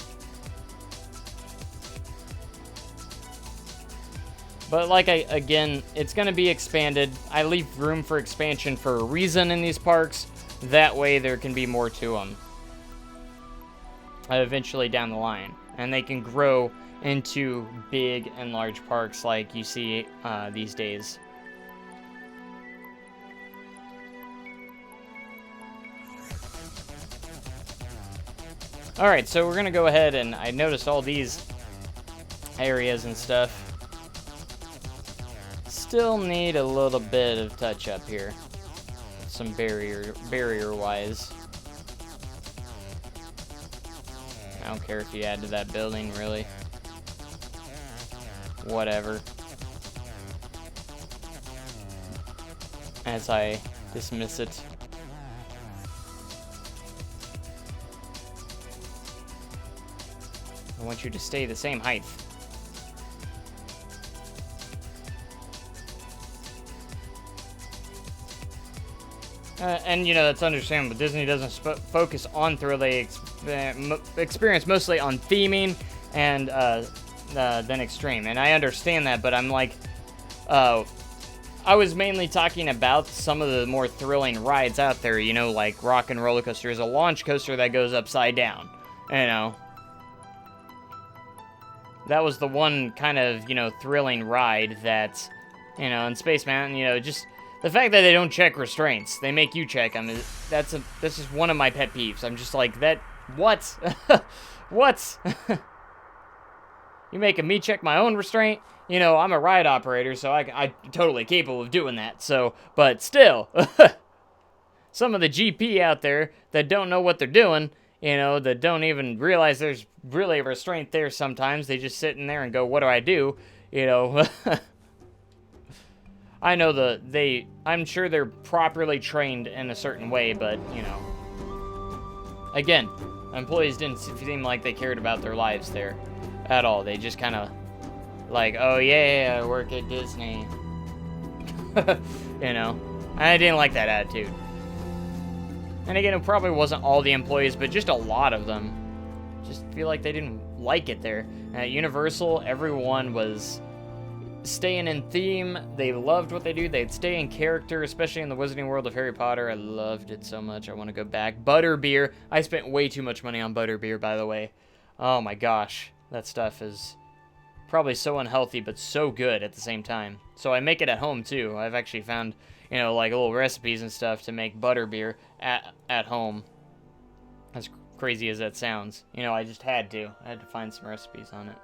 But again, it's going to be expanded. I leave room for expansion for a reason in these parks. That way there can be more to them eventually down the line. And they can grow into big and large parks like you see these days. Alright, so we're going to go ahead, and I noticed all these areas and stuff still need a little bit of touch up here, some barrier wise. I don't care if you add to that building, really. Whatever. As I dismiss it. I want you to stay the same height. And, you know, that's understandable. Disney doesn't focus on thrill. They experience mostly on theming and then extreme. And I understand that, but I'm like, I was mainly talking about some of the more thrilling rides out there, you know, like Rock and Roller Coaster is a launch coaster that goes upside down, you know. That was the one kind of, you know, thrilling ride that, you know, in Space Mountain, you know, just the fact that they don't check restraints, they make you check them, that's just one of my pet peeves. I'm just like, what? What? You making me check my own restraint? You know, I'm a ride operator, so I'm totally capable of doing that, so, but still, some of the GP out there that don't know what they're doing, you know, that don't even realize there's really a restraint there sometimes, they just sit in there and go, what do I do? You know, I know I'm sure they're properly trained in a certain way, but, you know, again, employees didn't seem like they cared about their lives there at all. They just kind of like, oh yeah, I work at Disney. You know, I didn't like that attitude. And again, it probably wasn't all the employees, but just a lot of them. Just feel like they didn't like it there. At Universal, everyone was staying in theme. They loved what they do. They'd stay in character, especially in the Wizarding World of Harry Potter. I loved it so much. I want to go back. Butterbeer. I spent way too much money on Butterbeer, by the way. Oh my gosh. That stuff is probably so unhealthy, but so good at the same time. So I make it at home, too. I've actually found, you know, like little recipes and stuff to make butterbeer at home. As crazy as that sounds. You know, I just had to. I had to find some recipes on it.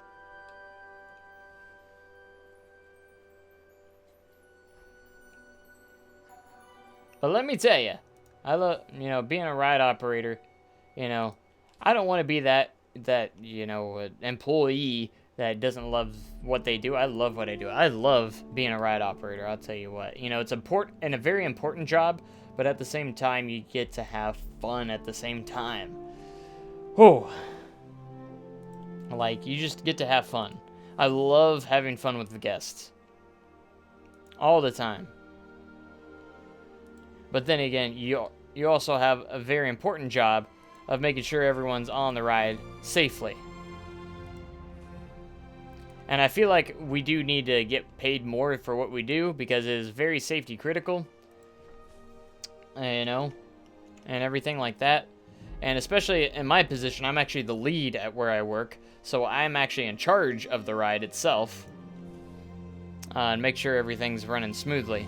But let me tell you, I love, you know, being a ride operator, you know, I don't want to be that, you know, employee that doesn't love what they do. I love what I do. I love being a ride operator, I'll tell you what. You know, it's important and a very important job, but at the same time, you get to have fun at the same time. Oh, like, you just get to have fun. I love having fun with the guests. All the time. But then again, you also have a very important job of making sure everyone's on the ride safely. And I feel like we do need to get paid more for what we do because it is very safety critical. You know, and everything like that. And especially in my position, I'm actually the lead at where I work. So I'm actually in charge of the ride itself. And make sure everything's running smoothly.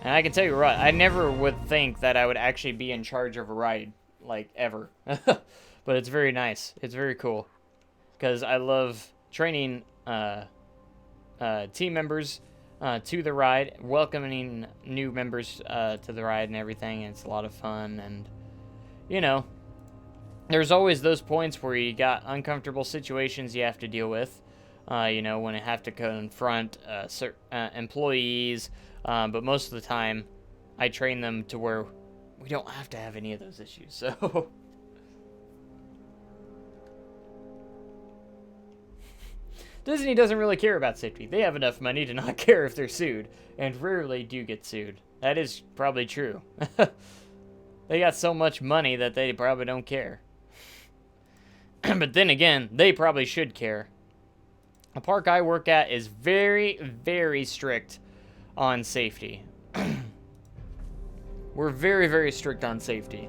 And I can tell you what, I never would think that I would actually be in charge of a ride, like, ever. But it's very nice. It's very cool. Because I love training team members to the ride, welcoming new members to the ride and everything. And it's a lot of fun. And, you know, there's always those points where you got uncomfortable situations you have to deal with. You know, when you have to confront employees. But most of the time, I train them to where we don't have to have any of those issues. So, Disney doesn't really care about safety. They have enough money to not care if they're sued, and rarely do get sued. That is probably true. They got so much money that they probably don't care. But then again, they probably should care. The park I work at is very, very strict on safety. We're very, very strict on safety.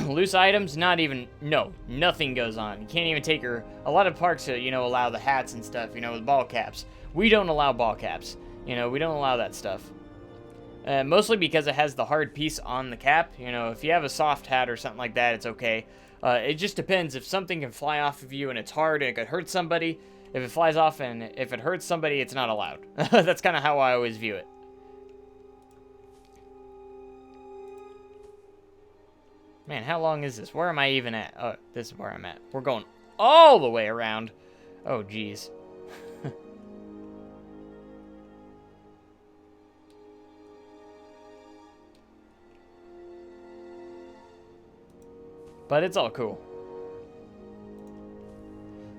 Loose items, nothing goes on. You can't even take a lot of parks, you know, allow the hats and stuff, you know, with ball caps. We don't allow ball caps. You know, we don't allow that stuff. Mostly because it has the hard piece on the cap. You know, if you have a soft hat or something like that, it's okay. It just depends. If something can fly off of you and it's hard and it could hurt somebody, if it flies off and if it hurts somebody, it's not allowed. That's kind of how I always view it. Man, how long is this? Where am I even at? Oh, this is where I'm at. We're going all the way around. Oh, geez. But it's all cool.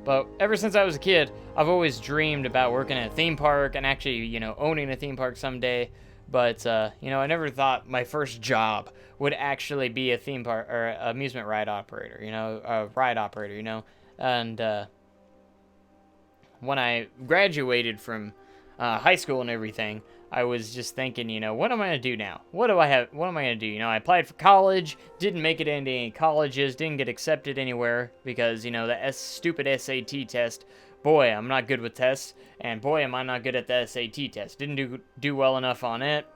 But ever since I was a kid, I've always dreamed about working at a theme park and actually, you know, owning a theme park someday. But, you know, I never thought my first job would actually be a theme park or amusement ride operator, you know, a ride operator, you know. And when I graduated from high school and everything, I was just thinking, you know, what am I going to do now? What am I going to do? You know, I applied for college, didn't make it into any colleges, didn't get accepted anywhere because, you know, the stupid SAT test. Boy, I'm not good with tests, and boy, am I not good at the SAT test. Didn't do well enough on it.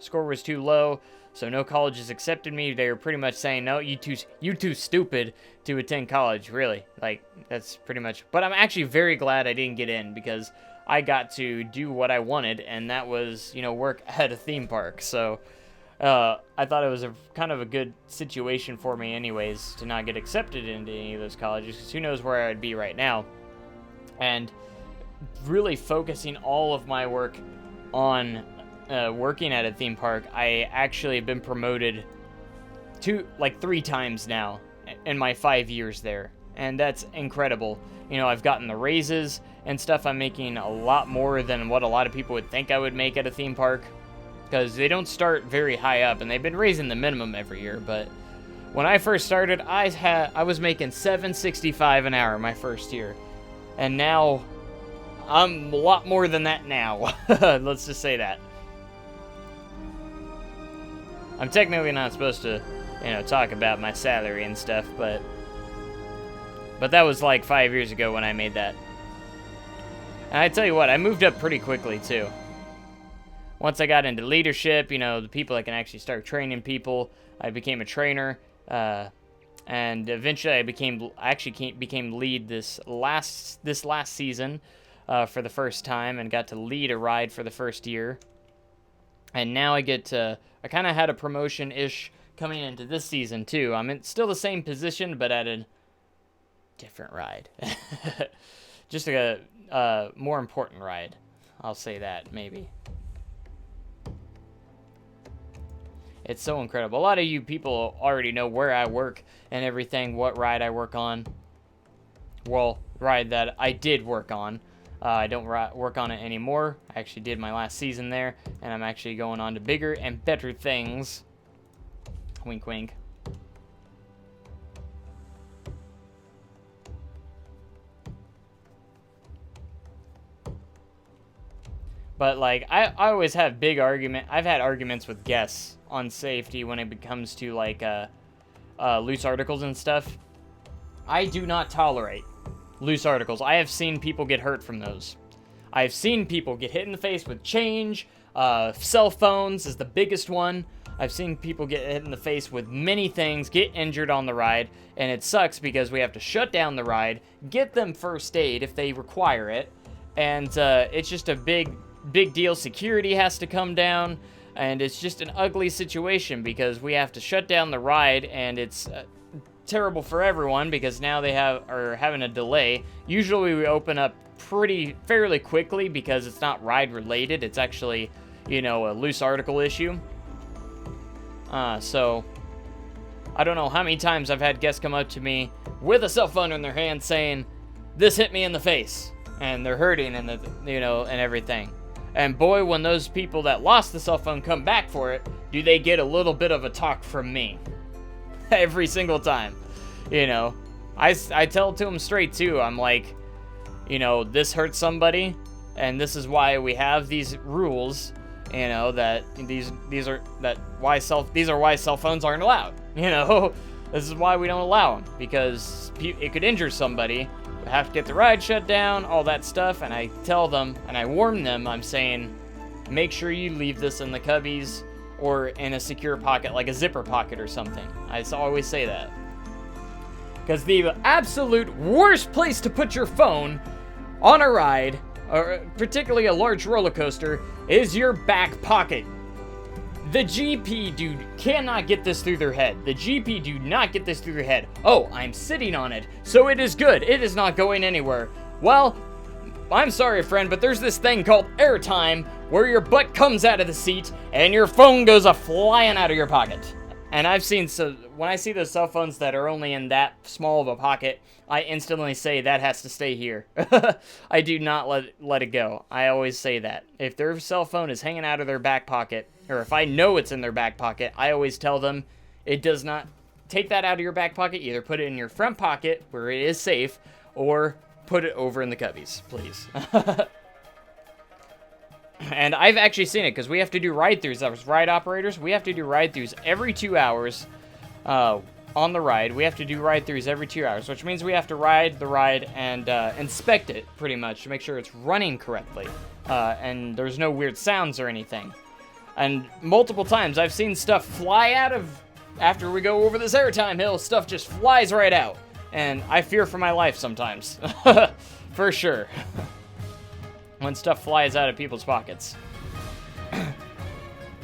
Score was too low, so no colleges accepted me. They were pretty much saying, no, you too stupid to attend college, really. Like, that's pretty much. But I'm actually very glad I didn't get in because I got to do what I wanted, and that was, you know, work at a theme park. So I thought it was a kind of a good situation for me anyways to not get accepted into any of those colleges, because who knows where I'd be right now. And really focusing all of my work on working at a theme park, I actually have been promoted like 3 times now in my 5 years there. And that's incredible. You know, I've gotten the raises and stuff. I'm making a lot more than what a lot of people would think I would make at a theme park, because they don't start very high up, and they've been raising the minimum every year. But when I first started, I was making $7.65 an hour my first year. And now, I'm a lot more than that now. Let's just say that. I'm technically not supposed to, you know, talk about my salary and stuff, but that was like 5 years ago when I made that. And I tell you what, I moved up pretty quickly, too. Once I got into leadership, you know, the people that can actually start training people, I became a trainer, and eventually I became lead this last season for the first time, and got to lead a ride for the first year. And now I kind of had a promotion-ish coming into this season too. I'm in still the same position, but at a different ride. Just a more important ride. I'll say that, maybe. It's so incredible. A lot of you people already know where I work and everything, what ride I work on. Well, ride that I did work on. I don't work on it anymore. I actually did my last season there, and I'm actually going on to bigger and better things. Wink, wink. But, like, I always have I've had arguments with guests on safety when it comes to, like, loose articles and stuff. I do not tolerate loose articles. I have seen people get hurt from those. I've seen people get hit in the face with change. Cell phones is the biggest one. I've seen people get hit in the face with many things, get injured on the ride, and it sucks because we have to shut down the ride, get them first aid if they require it, and it's just a big deal. Security has to come down, and it's just an ugly situation because we have to shut down the ride, and it's terrible for everyone because now they are having a delay. Usually we open up fairly quickly because it's not ride related. It's actually, you know, a loose article issue. So I don't know how many times I've had guests come up to me with a cell phone in their hand saying, "This hit me in the face," and they're hurting and and everything. And boy, when those people that lost the cell phone come back for it, do they get a little bit of a talk from me. Every single time. You know, I tell it to them straight too. I'm like, you know, this hurts somebody, and this is why we have these rules. You know, that these are why cell phones aren't allowed. You know, this is why we don't allow them, because it could injure somebody. We have to get the ride shut down, all that stuff. And I tell them, and I warn them, I'm saying, make sure you leave this in the cubbies or in a secure pocket, like a zipper pocket or something. I always say that. Because the absolute worst place to put your phone on a ride, or particularly a large roller coaster, is your back pocket. The GP dude cannot get this through their head. The GP do not get this through their head. Oh, I'm sitting on it, so it is good. It is not going anywhere. Well, I'm sorry, friend, but there's this thing called airtime where your butt comes out of the seat and your phone goes a-flying out of your pocket. And I've seen, so when I see those cell phones that are only in that small of a pocket, I instantly say that has to stay here. I do not let it go. I always say that. If their cell phone is hanging out of their back pocket, or if I know it's in their back pocket, I always tell them it does not take that out of your back pocket. Either put it in your front pocket where it is safe, or put it over in the cubbies, please. And I've actually seen it, because we have to do ride-throughs. As ride operators, we have to do ride-throughs every 2 hours on the ride. We have to do ride-throughs every 2 hours, which means we have to ride the ride and inspect it, pretty much, to make sure it's running correctly. And there's no weird sounds or anything. And multiple times, I've seen stuff fly out of... After we go over this airtime hill, stuff just flies right out. And I fear for my life sometimes. For sure. When stuff flies out of people's pockets.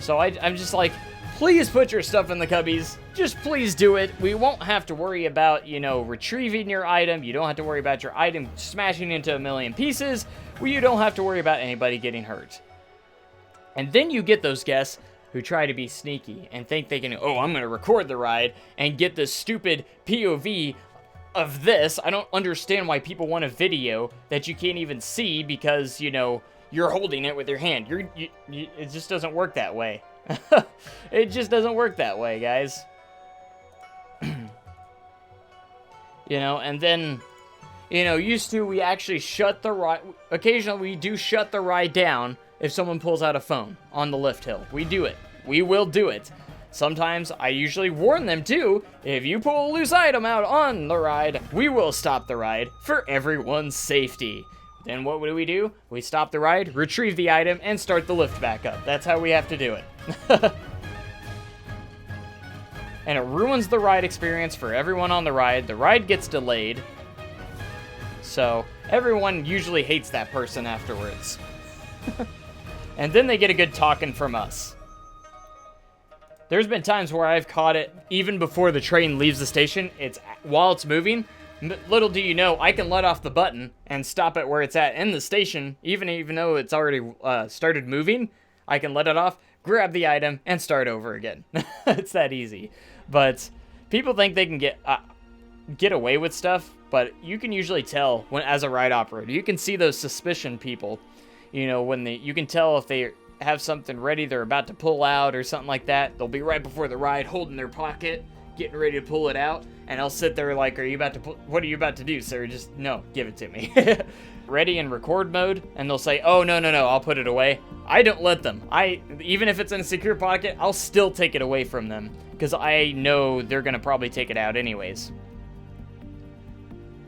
So I'm just like, please put your stuff in the cubbies. Just please do it. We won't have to worry about, you know, retrieving your item. You don't have to worry about your item smashing into a million pieces. You don't have to worry about anybody getting hurt. And then you get those guests who try to be sneaky and think they can, oh, I'm going to record the ride and get this stupid POV of this. I don't understand why people want a video that you can't even see because, you know, you're holding it with your hand. It just doesn't work that way. It just doesn't work that way, guys. You know, and then, you know, used to, we actually shut the ride. Occasionally, we do shut the ride down if someone pulls out a phone on the lift hill. We do it. We will do it. Sometimes I usually warn them too, if you pull a loose item out on the ride, we will stop the ride for everyone's safety. Then what do? We stop the ride, retrieve the item, and start the lift back up. That's how we have to do it. And it ruins the ride experience for everyone on the ride. The ride gets delayed. So everyone usually hates that person afterwards. And then they get a good talking from us. There's been times where I've caught it even before the train leaves the station. While it's moving. Little do you know, I can let off the button and stop it where it's at in the station, even though it's already started moving. I can let it off, grab the item, and start over again. It's that easy. But people think they can get away with stuff, but you can usually tell when, as a ride operator, you can see those suspicion people. You know, you can tell if they have something ready, they're about to pull out or something like that. They'll be right before the ride, holding their pocket, getting ready to pull it out, and I'll sit there like, what are you about to do, sir? Just, no, give it to me. Ready in record mode, and they'll say, oh, no, I'll put it away. I don't let them. Even if it's in a secure pocket, I'll still take it away from them, because I know they're going to probably take it out anyways.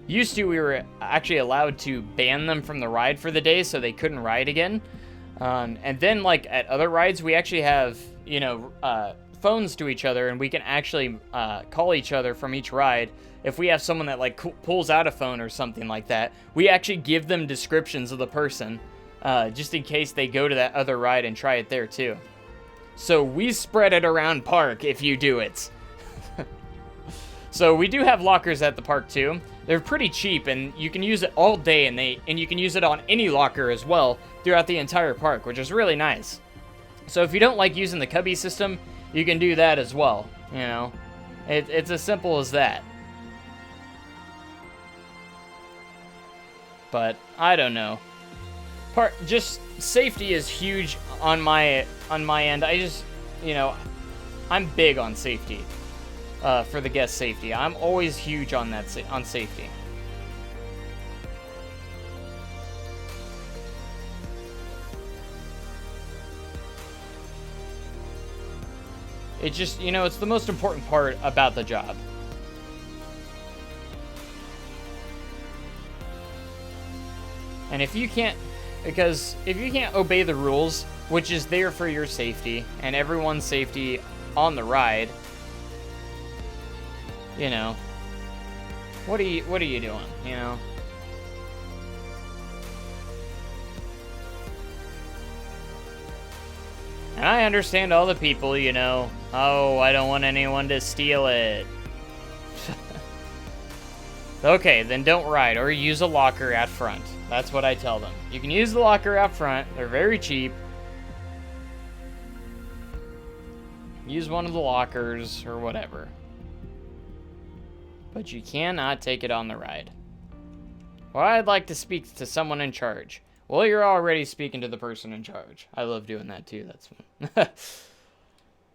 Used to, we were actually allowed to ban them from the ride for the day, so they couldn't ride again. And then, like, at other rides, we actually have, you know, phones to each other, and we can actually call each other from each ride. If we have someone that, like, pulls out a phone or something like that, we actually give them descriptions of the person, just in case they go to that other ride and try it there, too. So we spread it around park if you do it. So we do have lockers at the park, too. They're pretty cheap, and you can use it all day, and you can use it on any locker as well throughout the entire park, which is really nice. So if you don't like using the cubby system, you can do that as well, you know. It's as simple as that. But I don't know. Just safety is huge on my end. I just, you know, I'm big on safety. For the guest safety. I'm always huge on that on safety. It just, you know, it's the most important part about the job. And if you can't obey the rules, which is there for your safety and everyone's safety on the ride, you know, what are you doing, you know? And I understand all the people, you know. Oh, I don't want anyone to steal it. Okay, then don't ride, or use a locker out front. That's what I tell them. You can use the locker out front. They're very cheap. Use one of the lockers, or whatever. But you cannot take it on the ride. Well, I'd like to speak to someone in charge. Well, you're already speaking to the person in charge. I love doing that too, that's fun.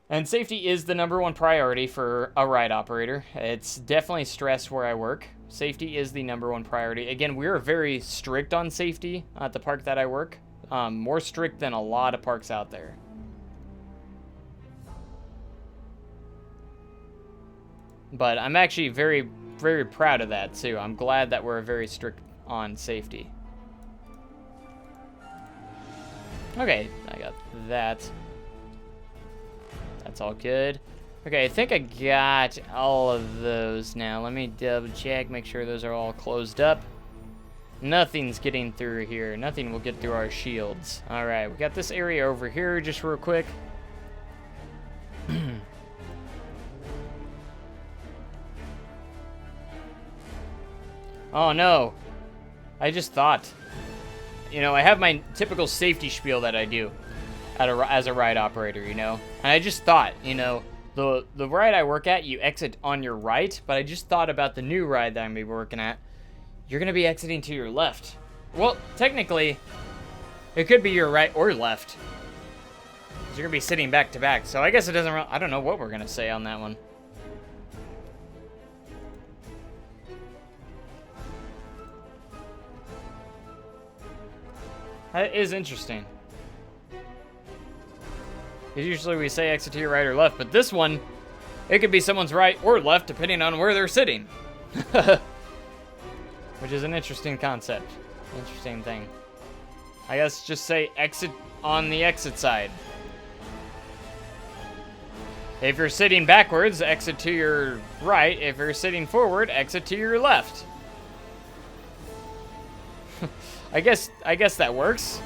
And safety is the #1 priority for a ride operator. It's definitely stress where I work. Safety is the #1 priority. Again, we're very strict on safety at the park that I work. More strict than a lot of parks out there. But I'm actually very, very proud of that too. I'm glad that we're very strict on safety. Okay, I got that. That's all good. Okay, I think I got all of those now. Let me double check, make sure those are all closed up. Nothing's getting through here. Nothing will get through our shields. All right, we got this area over here just real quick. Oh no, I just thought. You know, I have my typical safety spiel that I do as a ride operator, you know? And I just thought, you know, the ride I work at, you exit on your right, but I just thought about the new ride that I'm going to be working at. You're going to be exiting to your left. Well, technically, it could be your right or left. 'Cause you're going to be sitting back to back, so I guess it doesn't really, I don't know what we're going to say on that one. That is interesting. Usually we say exit to your right or left, but this one, it could be someone's right or left depending on where they're sitting. Which is an interesting concept. Interesting thing. I guess just say exit on the exit side. If you're sitting backwards, exit to your right. If you're sitting forward, exit to your left. I guess that works.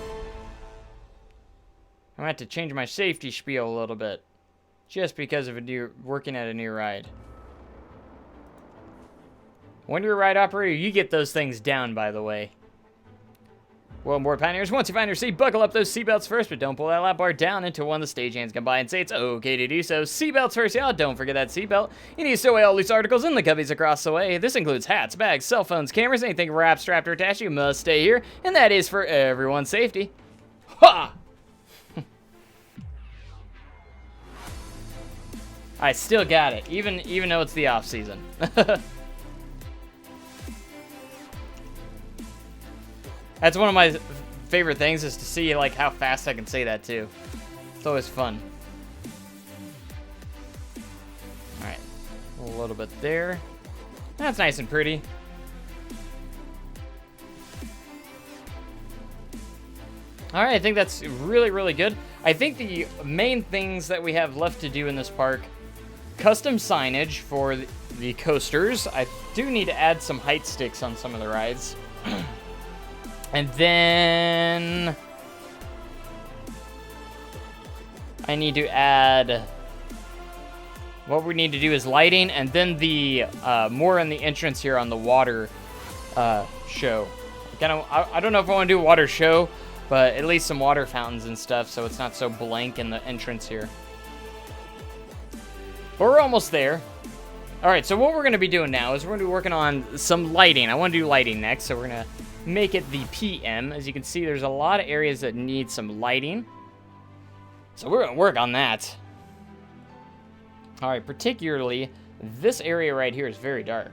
I'm gonna have to change my safety spiel a little bit, just because of working at a new ride. When you're a ride operator, you get those things down, by the way. Well, on board, Pioneers, once you find your seat, buckle up those seatbelts first, but don't pull that lap bar down until one of the stagehands come by and say it's okay to do so. Seatbelts first, y'all. Don't forget that seatbelt. You need to stow away all loose articles in the cubbies across the way. This includes hats, bags, cell phones, cameras, anything wrapped, strapped, or attached. You must stay here, and that is for everyone's safety. Ha! I still got it, even though it's the off season. That's one of my favorite things, is to see like how fast I can say that too. It's always fun. All right, a little bit there. That's nice and pretty. All right, I think that's really, really good. I think the main things that we have left to do in this park: custom signage for the coasters. I do need to add some height sticks on some of the rides. And then I need to add, what we need to do is lighting, and then the more in the entrance here on the water show. I don't know if I want to do a water show, but at least some water fountains and stuff, so it's not so blank in the entrance here. But we're almost there. All right, so what we're going to be doing now is we're going to be working on some lighting. I want to do lighting next, so we're going to make it the PM. As you can see, there's a lot of areas that need some lighting, so we're going to work on that. All right, particularly this area right here is very dark.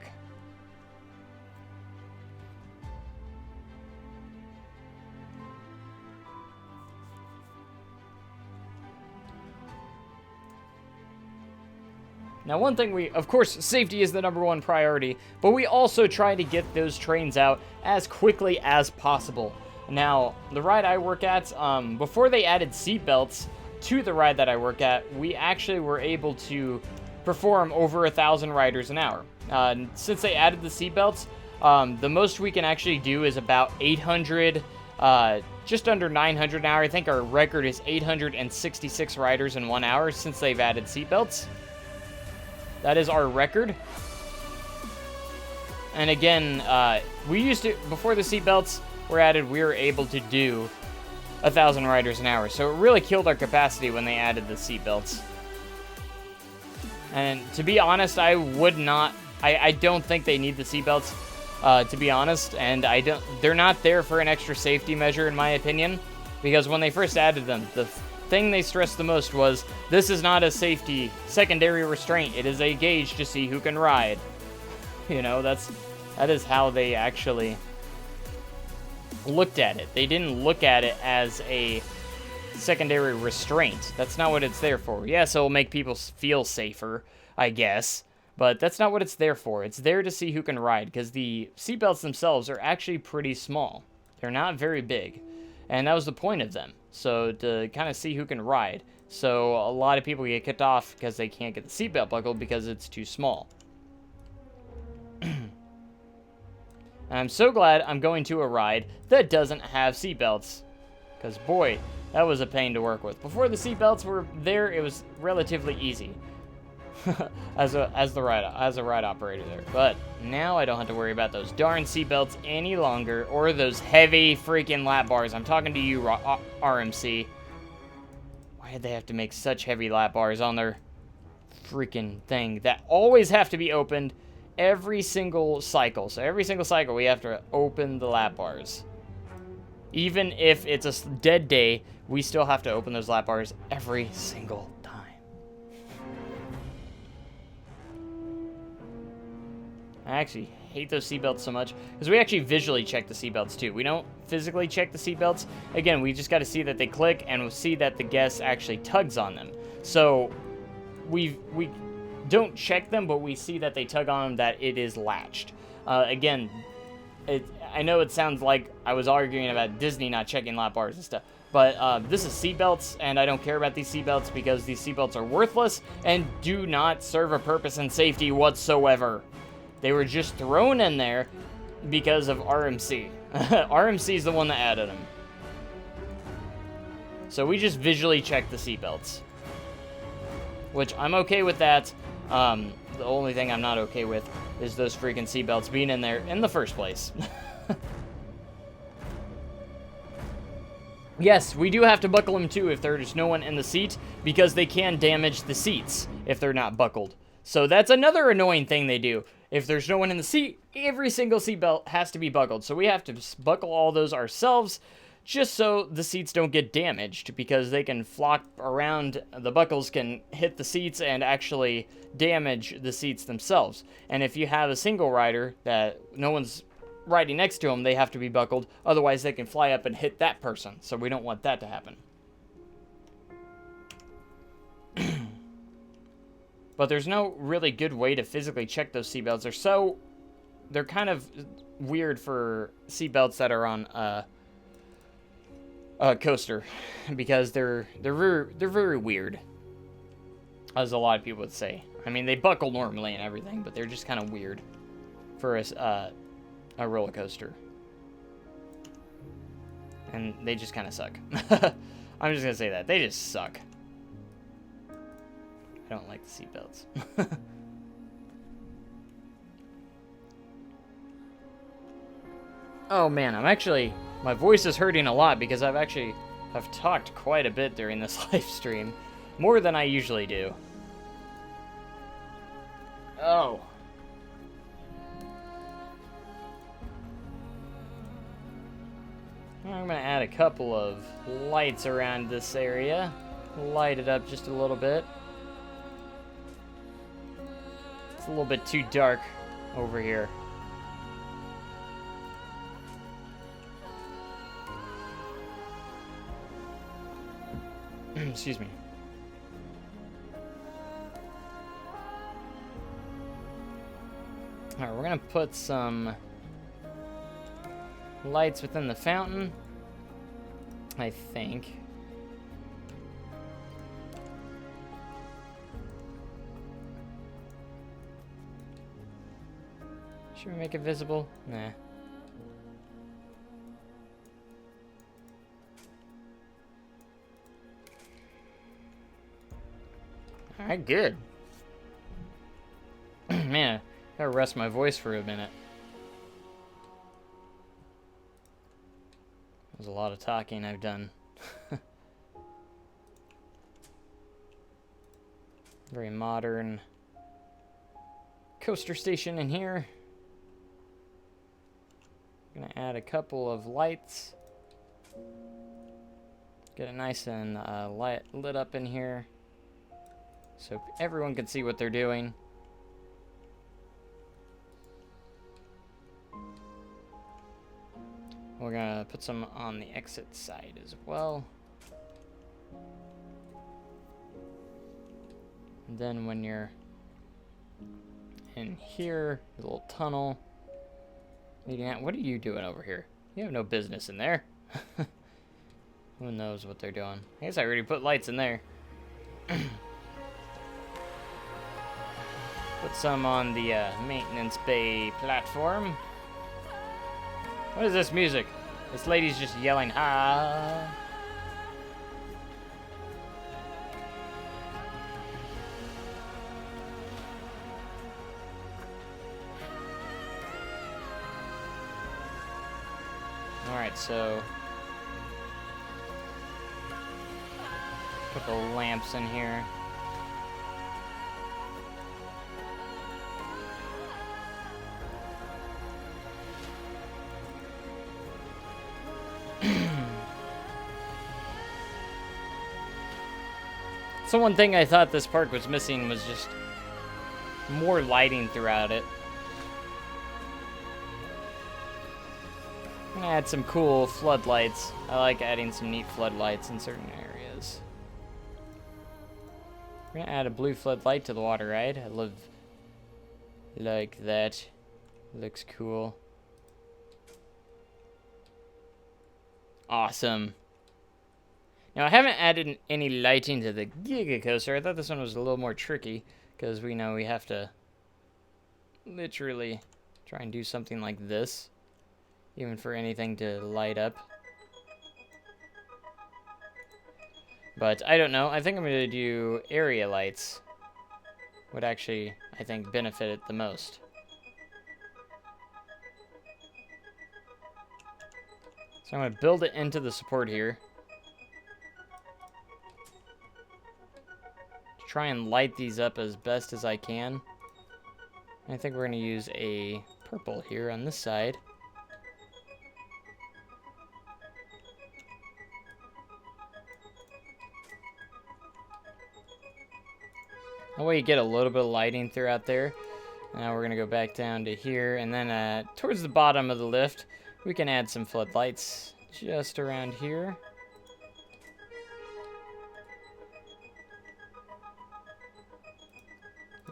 Now, one thing of course, safety is the #1 priority, but we also try to get those trains out as quickly as possible. Now, the ride I work at, before they added seatbelts to the ride that I work at, we actually were able to perform over 1,000 riders an hour. Since they added the seatbelts, the most we can actually do is about 800 just under 900 an hour. I think our record is 866 riders in 1 hour since they've added seatbelts. That is our record. And again, we used to, before the seatbelts were added, we were able to do 1,000 riders an hour. So it really killed our capacity when they added the seatbelts. And to be honest, I don't think they need the seatbelts, to be honest. And they're not there for an extra safety measure, in my opinion. Because when they first added them, the thing they stressed the most was, this is not a safety secondary restraint. It is a gauge to see who can ride. You know, that is how they actually looked at it. They didn't look at it as a secondary restraint. That's not what it's there for. Yes, it'll make people feel safer, I guess, but that's not what it's there for. It's there to see who can ride, because the seatbelts themselves are actually pretty small. They're not very big, and that was the point of them. So to kind of see who can ride. So a lot of people get kicked off because they can't get the seatbelt buckled because it's too small. I'm so glad I'm going to a ride that doesn't have seatbelts, because boy, that was a pain to work with. Before the seatbelts were there, it was relatively easy as a ride operator there. But now I don't have to worry about those darn seatbelts any longer, or those heavy freaking lap bars. I'm talking to you, RMC. Why did they have to make such heavy lap bars on their freaking thing that always have to be opened every single cycle? So every single cycle we have to open the lap bars. Even if it's a dead day, we still have to open those lap bars every single time. I actually hate those seatbelts so much, because we actually visually check the seatbelts too. We don't physically check the seatbelts. Again, we just got to see that they click, and we'll see that the guest actually tugs on them. So we don't check them, but we see that they tug on them, that it is latched. Again, I know it sounds like I was arguing about Disney not checking lap bars and stuff, but this is seatbelts, and I don't care about these seatbelts because these seatbelts are worthless and do not serve a purpose in safety whatsoever. They were just thrown in there because of RMC. RMC is the one that added them. So we just visually check the seatbelts, which I'm okay with that. The only thing I'm not okay with is those freaking seatbelts being in there in the first place. Yes, we do have to buckle them too if there's no one in the seat, because they can damage the seats if they're not buckled. So that's another annoying thing they do. If there's no one in the seat, every single seatbelt has to be buckled. So we have to buckle all those ourselves, just so the seats don't get damaged, because they can flop around, the buckles can hit the seats and actually damage the seats themselves. And if you have a single rider that no one's riding next to them, they have to be buckled, otherwise they can fly up and hit that person. So we don't want that to happen. But there's no really good way to physically check those seatbelts. They're kind of weird for seatbelts that are on a coaster, because they're very weird, as a lot of people would say. I mean, they buckle normally and everything, but they're just kind of weird for a roller coaster, and they just kind of suck. I'm just gonna say that they just suck. I don't like the seatbelts. Oh man, my voice is hurting a lot because I've talked quite a bit during this live stream. More than I usually do. Oh. I'm gonna add a couple of lights around this area. Light it up just a little bit. It's a little bit too dark over here. Excuse me. Alright, we're gonna put some lights within the fountain, I think. Should we make it visible? Nah. Alright, good. Man, I gotta rest my voice for a minute. There's a lot of talking I've done. Very modern coaster station in here. Gonna add a couple of lights. Get it nice and lit up in here so everyone can see what they're doing. We're gonna put some on the exit side as well. And then when you're in here, the little tunnel leading out. What are you doing over here? You have no business in there. Who knows what they're doing? I guess I already put lights in there. Put some on the maintenance bay platform. What is this music? This lady's just yelling, ah. Alright, so couple lamps in here. So one thing I thought this park was missing was just more lighting throughout it. I'm gonna add some cool floodlights. I like adding some neat floodlights in certain areas. We're gonna add a blue floodlight to the water ride. I love like that. Looks cool. Awesome. Now, I haven't added any lighting to the Giga Coaster. I thought this one was a little more tricky, because we know we have to literally try and do something like this, even for anything to light up. But I don't know. I think I'm going to do area lights. Would actually, I think, benefit it the most. So I'm going to build it into the support here. Try and light these up as best as I can. I think we're going to use a purple here on this side. That way you get a little bit of lighting throughout there. Now we're going to go back down to here, and then towards the bottom of the lift, we can add some floodlights just around here.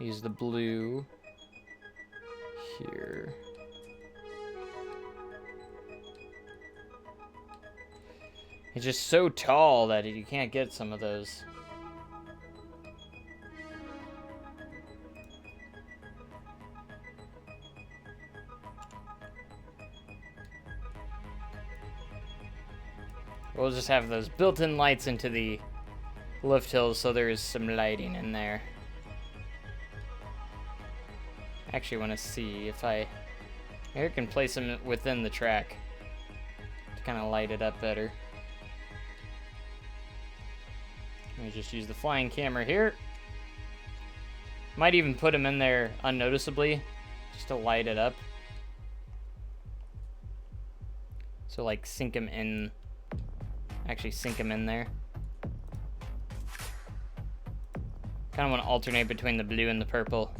Use the blue here. It's just so tall that you can't get some of those. We'll just have those built-in lights into the lift hills so there's some lighting in there. Actually want to see if I can place them within the track to kind of light it up better. Let me just use the flying camera here. Might even put them in there unnoticeably just to light it up. So like sink them in, actually sink them in there. Kind of want to alternate between the blue and the purple.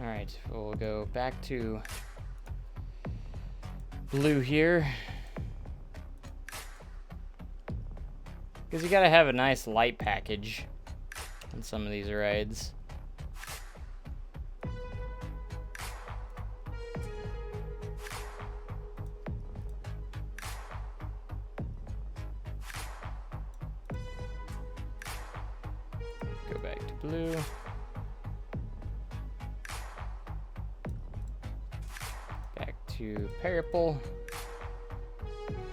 Alright, we'll go back to blue here. Because you gotta have a nice light package on some of these rides. Go back to blue. to purple.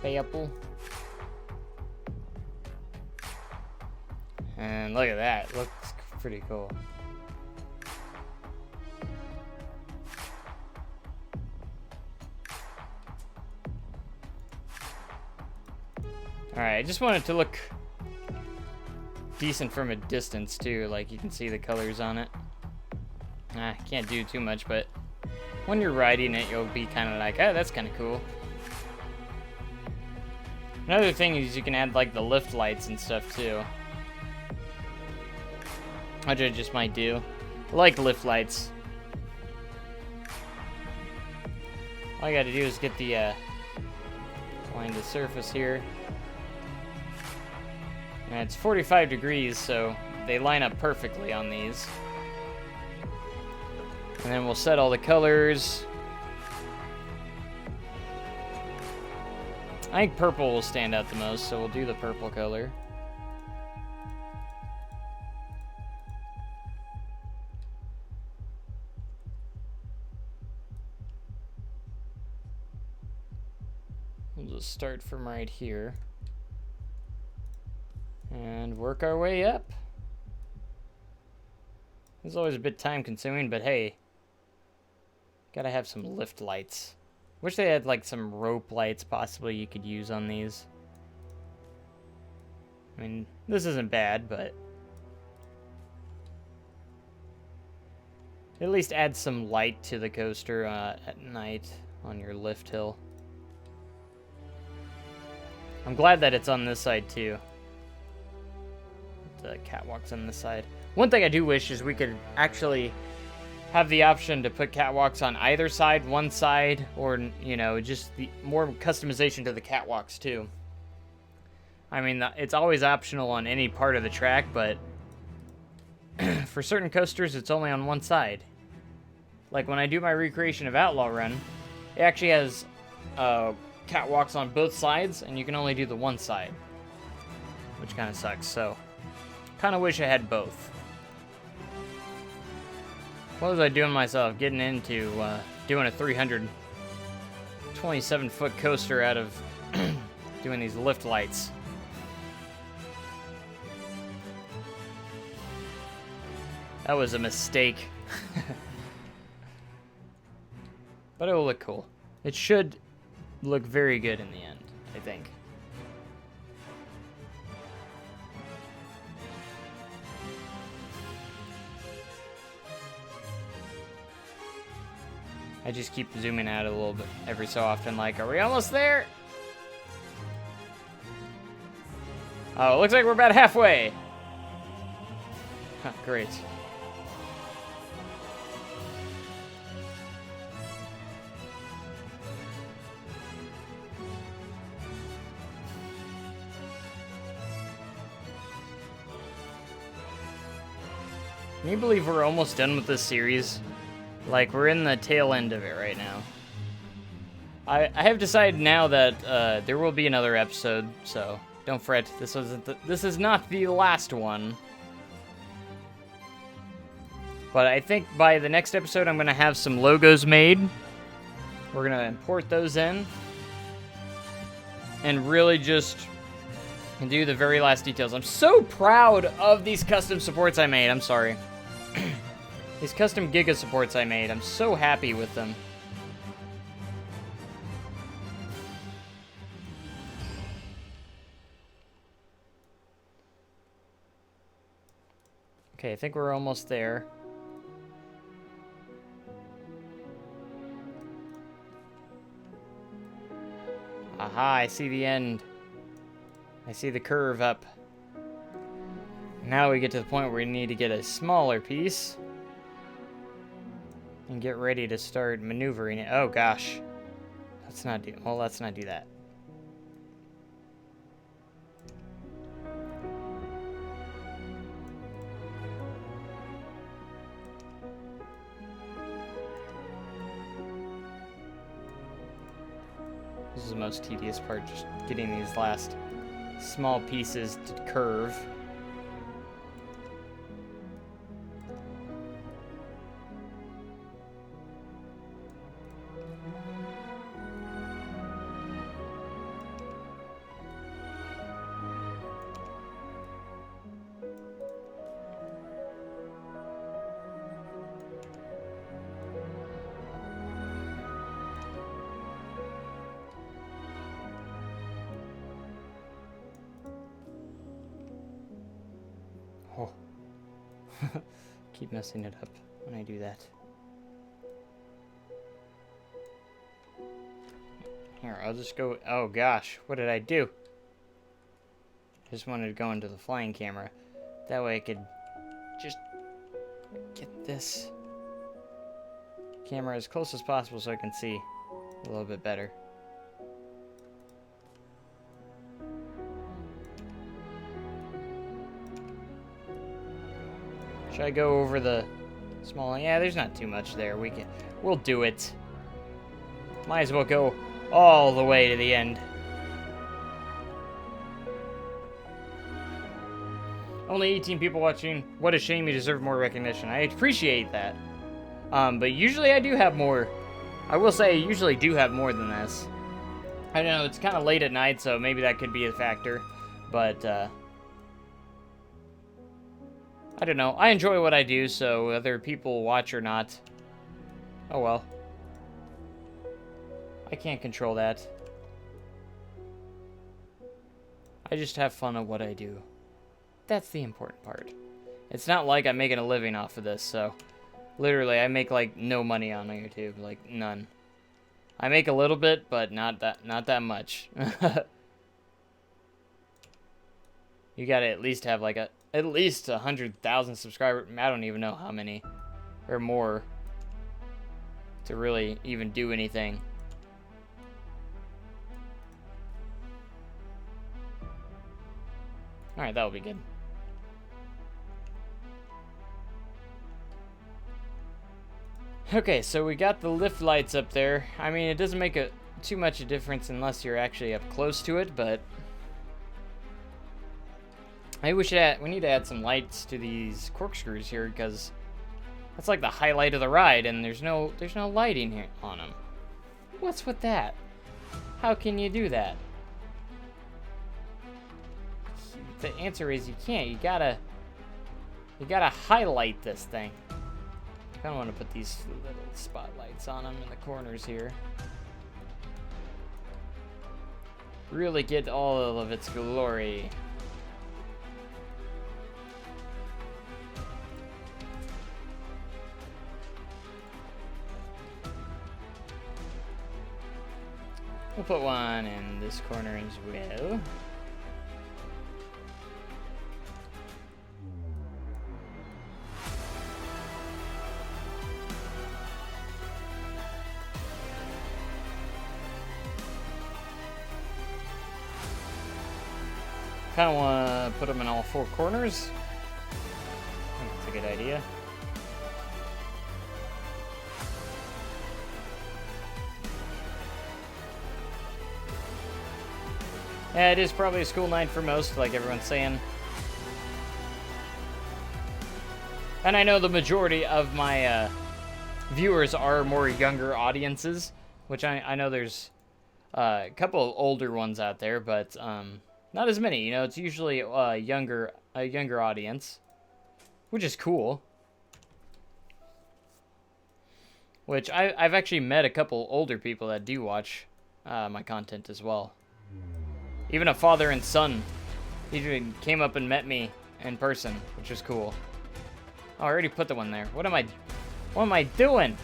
Purple. And look at that. Looks pretty cool. Alright, I just want it to look decent from a distance too, like you can see the colors on it. Can't do too much, but when you're riding it, you'll be kind of like, oh, that's kind of cool. Another thing is you can add like the lift lights and stuff too, which I just might do. I like lift lights. All I gotta do is get the line the surface here. And it's 45 degrees, so they line up perfectly on these. And then we'll set all the colors. I think purple will stand out the most, so we'll do the purple color. We'll just start from right here. And work our way up. It's always a bit time consuming, but hey, gotta have some lift lights. Wish they had like some rope lights possibly you could use on these. I mean, this isn't bad, but at least add some light to the coaster at night on your lift hill. I'm glad that it's on this side too. The catwalk's on this side. One thing I do wish is we could actually have the option to put catwalks on either side, one side, or, you know, just the more customization to the catwalks too. I mean, it's always optional on any part of the track, but for certain coasters, it's only on one side. Like when I do my recreation of Outlaw Run, it actually has catwalks on both sides, and you can only do the one side, which kind of sucks. So kind of wish I had both. What was I doing myself getting into doing a 327-foot coaster out of doing these lift lights? That was a mistake. But it will look cool. It should look very good in the end, I think. I just keep zooming out a little bit every so often, like, are we almost there? Oh, it looks like we're about halfway. Huh, great. Can you believe we're almost done with this series? Like, we're in the tail end of it right now. I have decided now that there will be another episode, so don't fret. This is not the last one. But I think by the next episode, I'm gonna have some logos made. We're gonna import those in, and really just do the very last details. I'm so proud of these custom supports I made. I'm sorry. These custom Giga supports I made. I'm so happy with them. Okay, I think we're almost there. Aha, I see the end. I see the curve up. Now we get to the point where we need to get a smaller piece and get ready to start maneuvering it. Oh gosh. Let's not do that. This is the most tedious part, just getting these last small pieces to curve. Oh. Keep messing it up when I do that. Here, I'll just go... Oh, gosh. What did I do? Just wanted to go into the flying camera. That way I could just get this camera as close as possible so I can see a little bit better. Should I go over the small one? Yeah, there's not too much there. We'll do it. Might as well go all the way to the end. Only 18 people watching. What a shame, you deserve more recognition. I appreciate that. But usually I do have more. I will say I usually do have more than this. I don't know, it's kind of late at night, so maybe that could be a factor. But, I don't know. I enjoy what I do, so whether people watch or not, oh well. I can't control that. I just have fun at what I do. That's the important part. It's not like I'm making a living off of this, so literally I make like no money on YouTube, like none. I make a little bit, but not that much. You gotta at least have like at least 100,000 subscribers. I don't even know how many or more to really even do anything. Alright, that'll be good. Okay, so we got the lift lights up there. I mean, it doesn't make too much a difference unless you're actually up close to it, but maybe we need to add some lights to these corkscrews here, because that's like the highlight of the ride, and there's no lighting here on them. What's with that? How can you do that? The answer is you can't. You gotta highlight this thing. I kind of want to put these little spotlights on them in the corners here. Really get all of its glory. We'll put one in this corner as well. Kind of want to put them in all four corners. I think that's a good idea. Yeah, it is probably a school night for most, like everyone's saying. And I know the majority of my viewers are more younger audiences, which I know there's a couple of older ones out there, but not as many. You know, it's usually a younger audience, which is cool. Which I've actually met a couple older people that do watch my content as well. Even a father and son, he even came up and met me in person, which is cool. Oh, I already put the one there. What am I doing?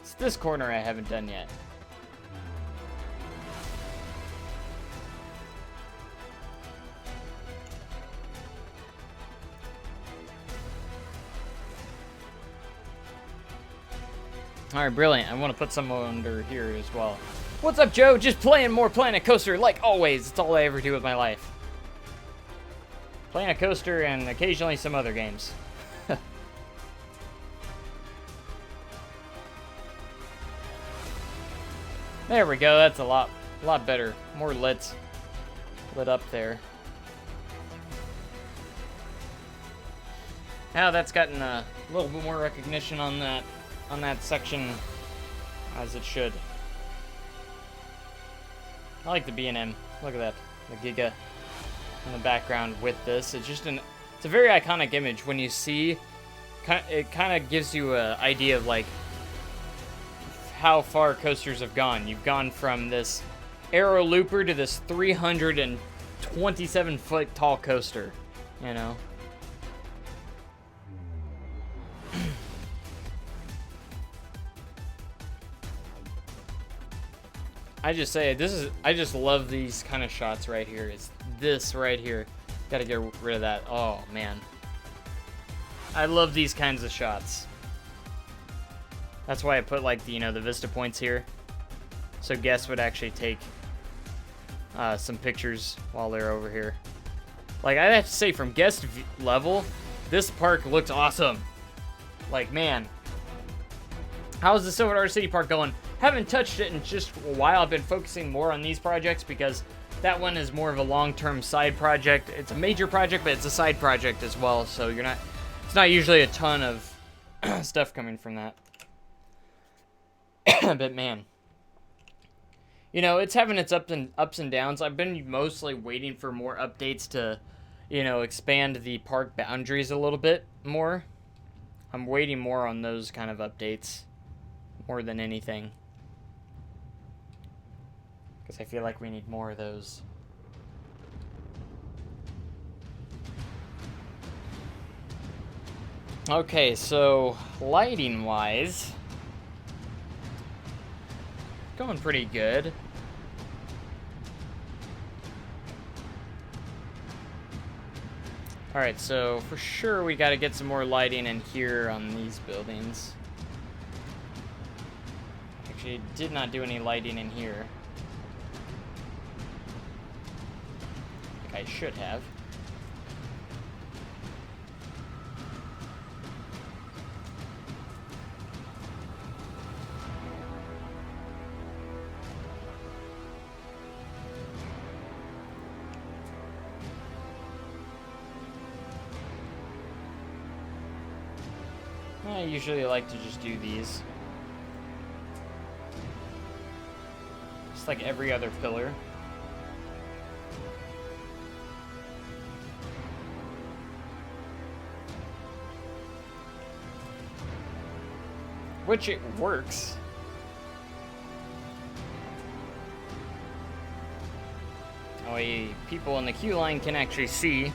It's this corner I haven't done yet. Alright, brilliant. I want to put some under here as well. What's up, Joe? Just playing more Planet Coaster, like always. It's all I ever do with my life. Planet Coaster and occasionally some other games. There we go. That's a lot better. More lit up there. Now that's gotten a little bit more recognition on that section, as it should. I like the B&M. Look at that, the Giga in the background with this. It's just it's a very iconic image. When you see, it kind of gives you an idea of like how far coasters have gone. You've gone from this aero looper to this 327-foot tall coaster. you know. I just say I just love these kind of shots right here. It's this right here. Gotta get rid of that. Oh man, I love these kinds of shots. That's why I put like the vista points here, so guests would actually take some pictures while they're over here. Like, I have to say, from guest level, this park looks awesome. Like, man, how's the Silver City Park going? Haven't touched it in just a while. I've been focusing more on these projects because that one is more of a long-term side project. It's a major project, but it's a side project as well. So it's not usually a ton of stuff coming from that. But man, it's having its ups and downs. I've been mostly waiting for more updates to, expand the park boundaries a little bit more. I'm waiting more on those kind of updates more than anything, because I feel like we need more of those. Okay, so lighting wise, going pretty good. Alright, so for sure we gotta get some more lighting in here on these buildings. Actually, did not do any lighting in here. I think I should have. I usually like to just do these. Just like every other pillar. Which it works. Oh, people in the queue line can actually see.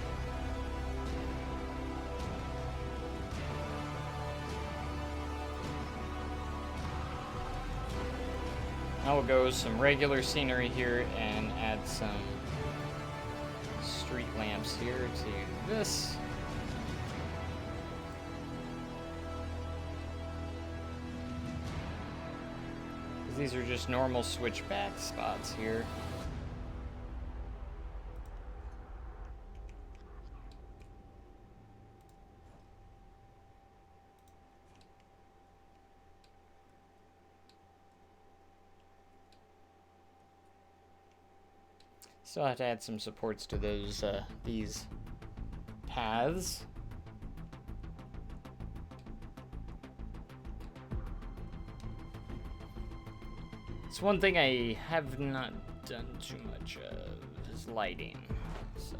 Now we'll go some regular scenery here and add some street lamps here to this. These are just normal switchback spots here. Still have to add some supports to those these paths. It's one thing I have not done too much of is lighting. So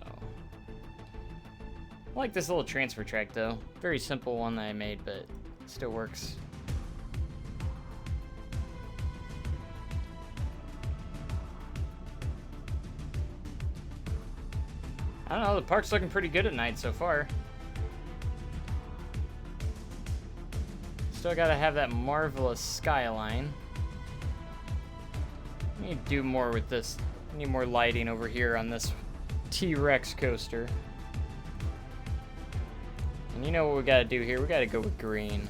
I like this little transfer track though. Very simple one that I made, but it still works. I don't know, the park's looking pretty good at night so far. Still gotta have that marvelous skyline. I need to do more with this. I need more lighting over here on this T-Rex coaster. And you know what we gotta do here? We gotta go with green.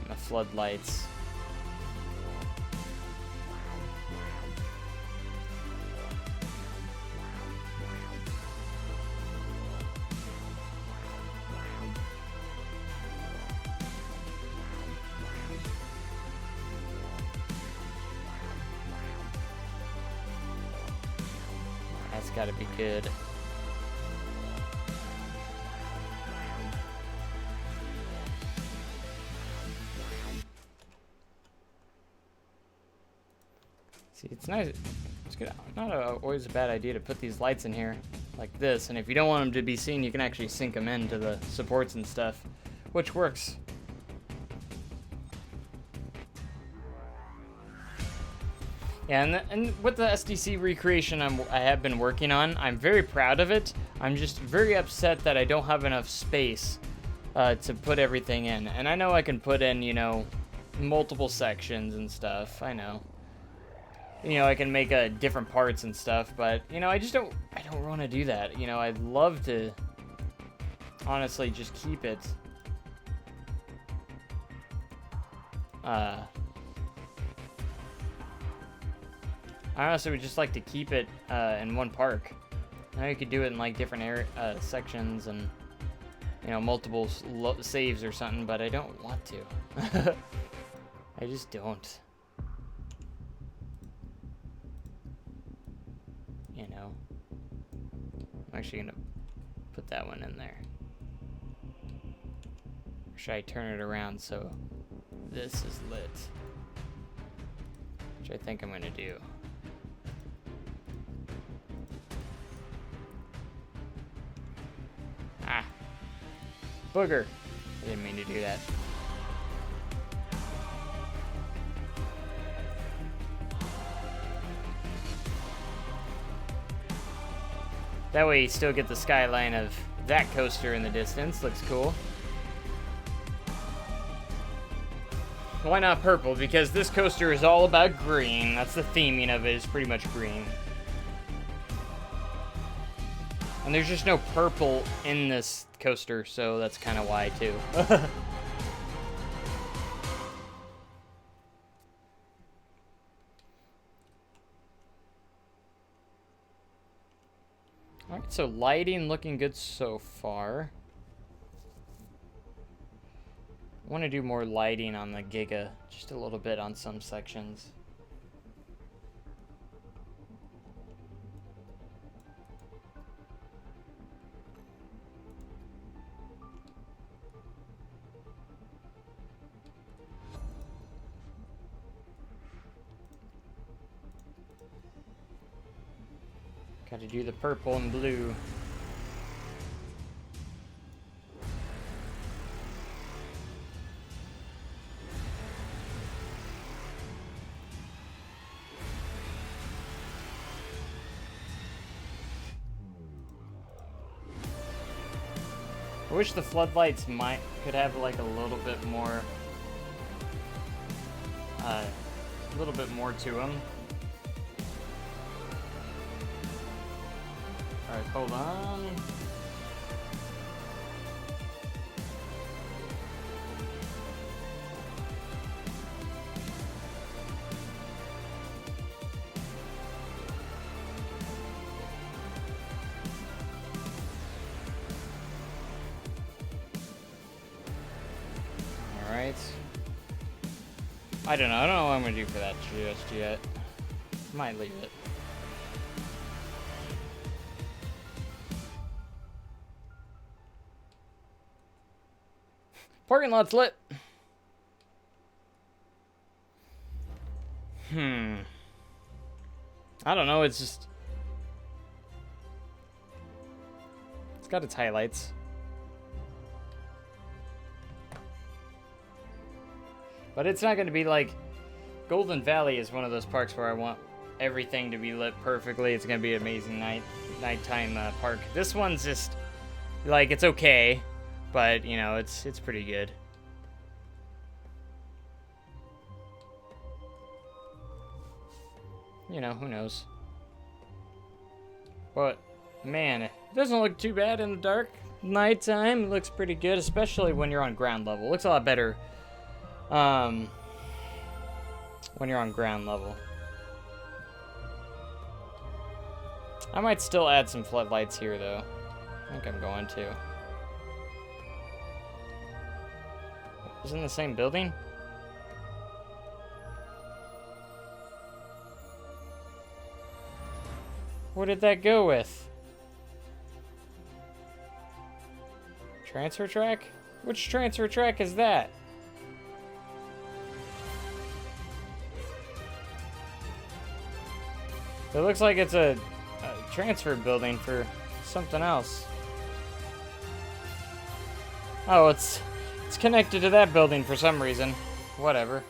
And the floodlights. That's gotta be good. See, it's nice. It's good. Not always a bad idea to put these lights in here like this, and if you don't want them to be seen, you can actually sink them into the supports and stuff, which works. Yeah, and with the SDC recreation I have been working on, I'm very proud of it. I'm just very upset that I don't have enough space to put everything in. And I know I can put in, you know, multiple sections and stuff. I know. You know, I can make different parts and stuff, but, you know, I don't want to do that. You know, I'd love to honestly just keep it. I honestly would just like to keep it in one park. I know you could do it in like different sections and, you know, multiple saves or something, but I don't want to. I just don't. You know, I'm actually gonna put that one in there. Or should I turn it around so this is lit? Which I think I'm gonna do. Ah, booger. I didn't mean to do that. That way you still get the skyline of that coaster in the distance. Looks cool. Why not purple? Because this coaster is all about green. That's the theming of it, is pretty much green. And there's just no purple in this coaster, so that's kind of why, too. Alright, so lighting looking good so far. I want to do more lighting on the Giga, just a little bit on some sections. Got to do the purple and blue. I wish the floodlights could have like a little bit more to them. All right, hold on. I don't know what I'm gonna do for that just yet. Might leave it. Parking lot's lit. I don't know, it's just... It's got its highlights. But it's not going to be like... Golden Valley is one of those parks where I want everything to be lit perfectly. It's going to be an amazing nighttime park. This one's just... Like, it's okay. But, you know, it's pretty good. You know, who knows. But, man, it doesn't look too bad in the dark. Nighttime, it looks pretty good, especially when you're on ground level. It looks a lot better when you're on ground level. I might still add some floodlights here, though. I think I'm going to. Is it in the same building? What did that go with? Transfer track? Which transfer track is that? It looks like it's a transfer building for something else. Oh, it's connected to that building for some reason. Whatever.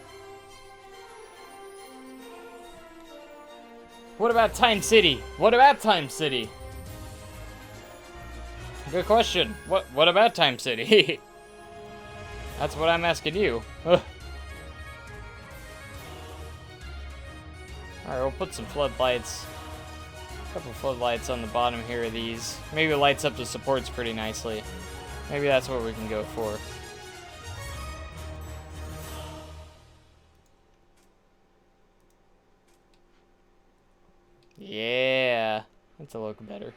What about Time City? What about Time City? Good question. What about Time City? That's what I'm asking you. Ugh. Alright, we'll put some floodlights. A couple floodlights on the bottom here of these. Maybe it lights up the supports pretty nicely. Maybe that's what we can go for. Yeah, that's a look better.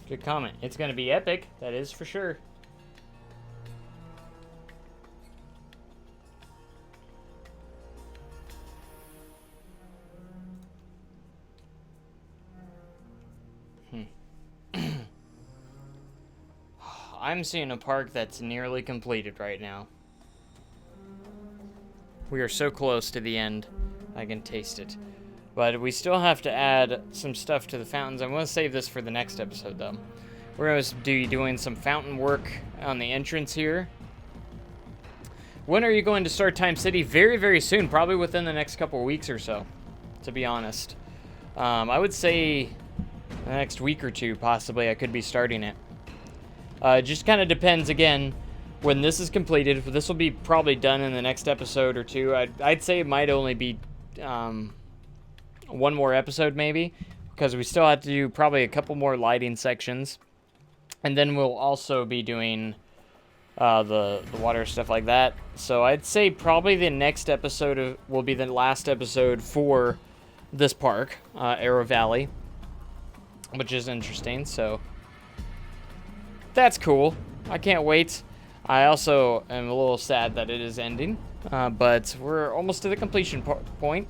Good comment. It's going to be epic, that is for sure. I'm seeing a park that's nearly completed right now. We are so close to the end. I can taste it. But we still have to add some stuff to the fountains. I'm going to save this for the next episode, though. We're going to be doing some fountain work on the entrance here. When are you going to start Time City? Very, very soon. Probably within the next couple of weeks or so, to be honest. I would say the next week or two, possibly, I could be starting it. It just kind of depends, again, when this is completed. This will be probably done in the next episode or two. I'd say it might only be one more episode, maybe, because we still have to do probably a couple more lighting sections. And then we'll also be doing the water stuff like that. So I'd say probably the next episode will be the last episode for this park, Arrow Valley, which is interesting. So that's cool. I can't wait. I also am a little sad that it is ending, but we're almost to the completion point.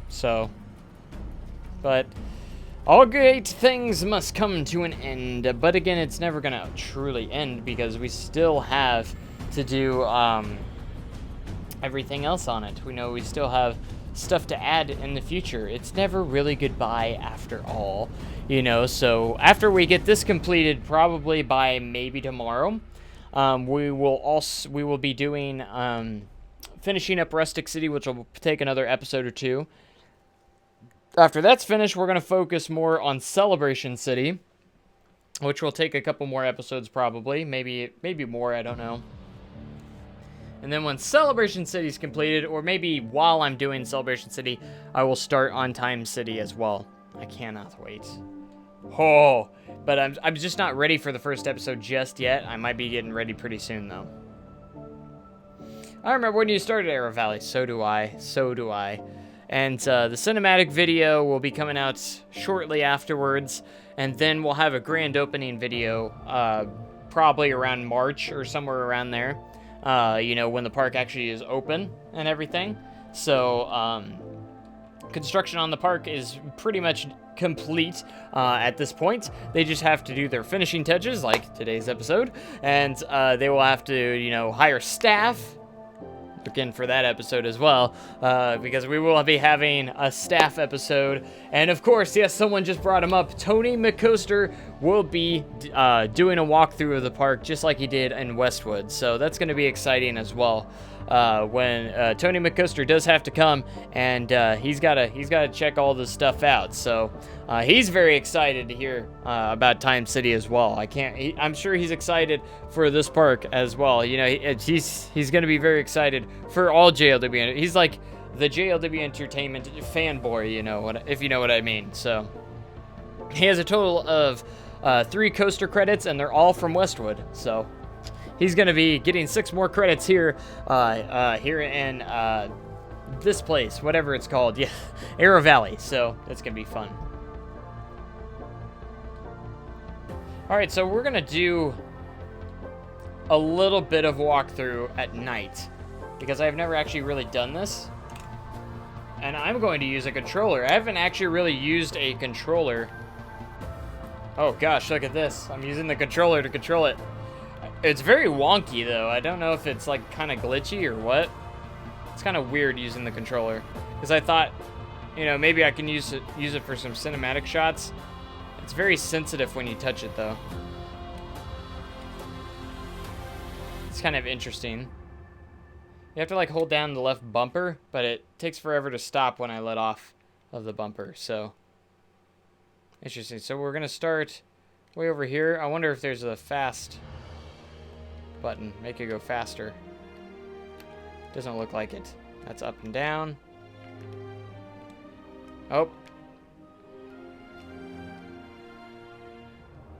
So, but all great things must come to an end. But again, it's never going to truly end because we still have to do everything else on it. We know we still have stuff to add in the future. It's never really goodbye after all, you know. So after we get this completed, probably by maybe tomorrow, we will be doing finishing up Rustic City, which will take another episode or two. After that's finished, we're going to focus more on Celebration City, which will take a couple more episodes probably, maybe more, I don't know. And then when Celebration City is completed, or maybe while I'm doing Celebration City, I will start on Time City as well. I cannot wait. Oh, but I'm just not ready for the first episode just yet. I might be getting ready pretty soon, though. I remember when you started Arrow Valley. So do I. So do I. And the cinematic video will be coming out shortly afterwards. And then we'll have a grand opening video probably around March or somewhere around there. You know, when the park actually is open and everything. So, construction on the park is pretty much complete at this point. They just have to do their finishing touches, like today's episode. And they will have to, you know, hire staff. Again, for that episode as well, because we will be having a staff episode. And of course, yes, someone just brought him up. Tony McCoaster will be doing a walkthrough of the park just like he did in Westwood. So that's going to be exciting as well. When Tony McCoaster does have to come, and he's gotta check all this stuff out. So he's very excited to hear about Time City as well. I'm sure he's excited for this park as well. You know, he's gonna be very excited for all JLW. He's like the JLW Entertainment fanboy, you know, if you know what I mean. So he has a total of 3 coaster credits, and they're all from Westwood. So he's going to be getting 6 more credits here in this place, whatever it's called. Yeah, Arrow Valley. So that's going to be fun. All right, so we're going to do a little bit of walkthrough at night because I've never actually really done this. And I'm going to use a controller. I haven't actually really used a controller. Oh gosh, look at this. I'm using the controller to control it. It's very wonky, though. I don't know if it's, like, kind of glitchy or what. It's kind of weird using the controller. Because I thought you know, maybe I can use it for some cinematic shots. It's very sensitive when you touch it, though. It's kind of interesting. You have to, like, hold down the left bumper, but it takes forever to stop when I let off of the bumper, so... Interesting. So we're going to start way over here. I wonder if there's a fast button. Make it go faster. Doesn't look like it. That's up and down. Oh.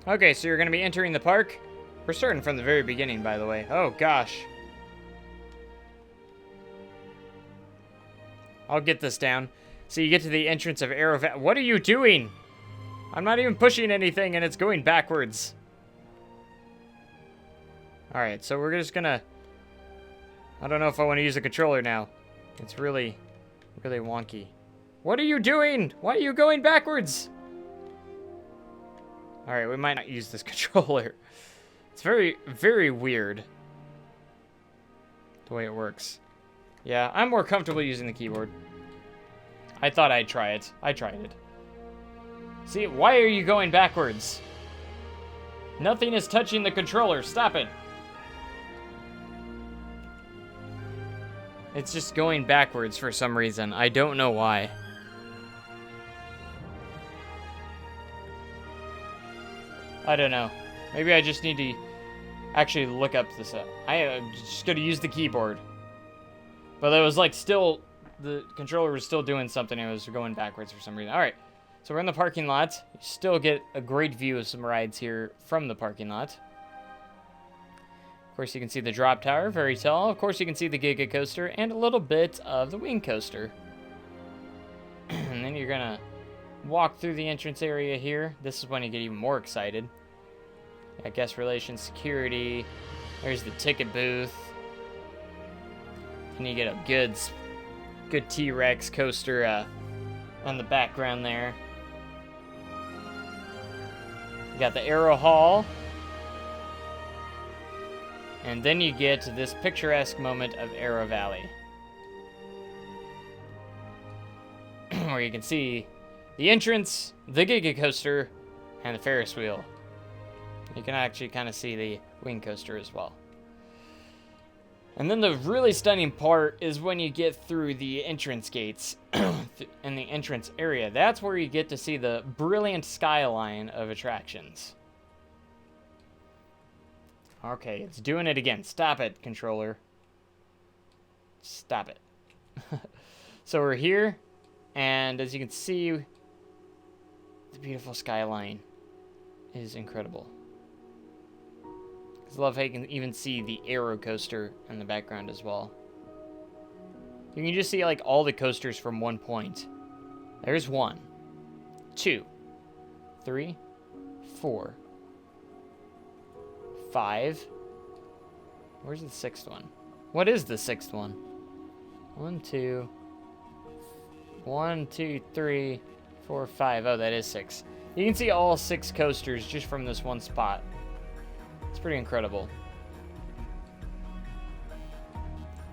Okay, so you're going to be entering the park. We're starting from the very beginning, by the way. Oh, gosh. I'll get this down. So you get to the entrance of Arrow Valley. What are you doing? I'm not even pushing anything, and it's going backwards. Alright, so we're just gonna... I don't know if I want to use the controller now. It's really, really wonky. What are you doing? Why are you going backwards? Alright, we might not use this controller. It's very, very weird. The way it works. Yeah, I'm more comfortable using the keyboard. I thought I'd try it. I tried it. See, why are you going backwards? Nothing is touching the controller. Stop it. It's just going backwards for some reason. I don't know why. I don't know. Maybe I just need to actually look up this. I'm just going to use the keyboard. But it was like still, the controller was still doing something. It was going backwards for some reason. All right. So we're in the parking lot. You still get a great view of some rides here from the parking lot. Of course, you can see the drop tower, very tall. Of course, you can see the Giga Coaster and a little bit of the Wing Coaster. And then you're gonna walk through the entrance area here. This is when you get even more excited. Got guest relations, security. There's the ticket booth. And you get a good T-Rex coaster on the background there. You got the Arrow Hall. And then you get to this picturesque moment of Arrow Valley. Where you can see the entrance, the Giga Coaster, and the Ferris wheel. You can actually kind of see the Wing Coaster as well. And then the really stunning part is when you get through the entrance gates in the entrance area. That's where you get to see the brilliant skyline of attractions. Okay, it's doing it again. Stop it, controller. Stop it. So we're here, and as you can see, the beautiful skyline is incredible. I love how you can even see the Arrow Coaster in the background as well. You can just see like all the coasters from one point. There's 1, 2, 3, 4, 5. Where's the 6th one? What is the 6th one? 1, 2, 3, 4, 5. Oh, that is 6. You can see all 6 coasters just from this one spot. It's pretty incredible.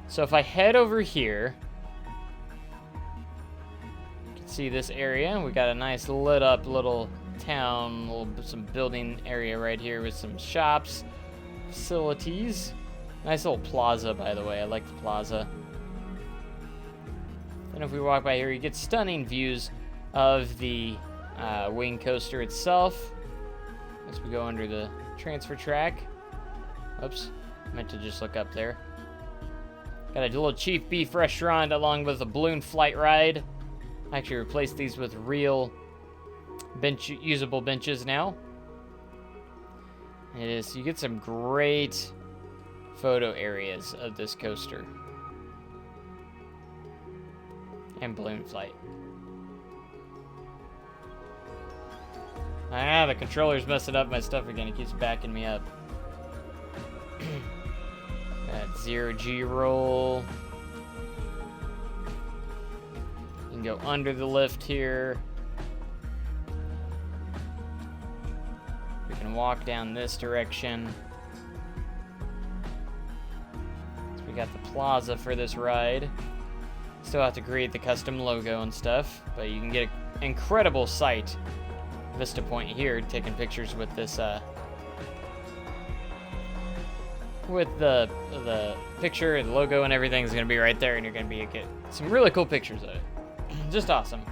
So if I head over here, you can see this area. We got a nice lit up little town, some building area right here with some shops, facilities. Nice little plaza, by the way. I like the plaza. And if we walk by here, you get stunning views of the Wing Coaster itself as we go under the transfer track. Oops, meant to just look up there. Got a little cheap beef restaurant along with a balloon flight ride. I actually replaced these with real usable benches now. It is, you get some great photo areas of this coaster. And balloon flight. Ah, the controller's messing up my stuff again. It keeps backing me up. That 0G roll. You can go under the lift here. We can walk down this direction. So we got the plaza for this ride. Still have to create the custom logo and stuff, but you can get an incredible sight. Vista Point here, taking pictures with this, with the picture, the logo, and everything is going to be right there, and you're going to get some really cool pictures of it. Just awesome.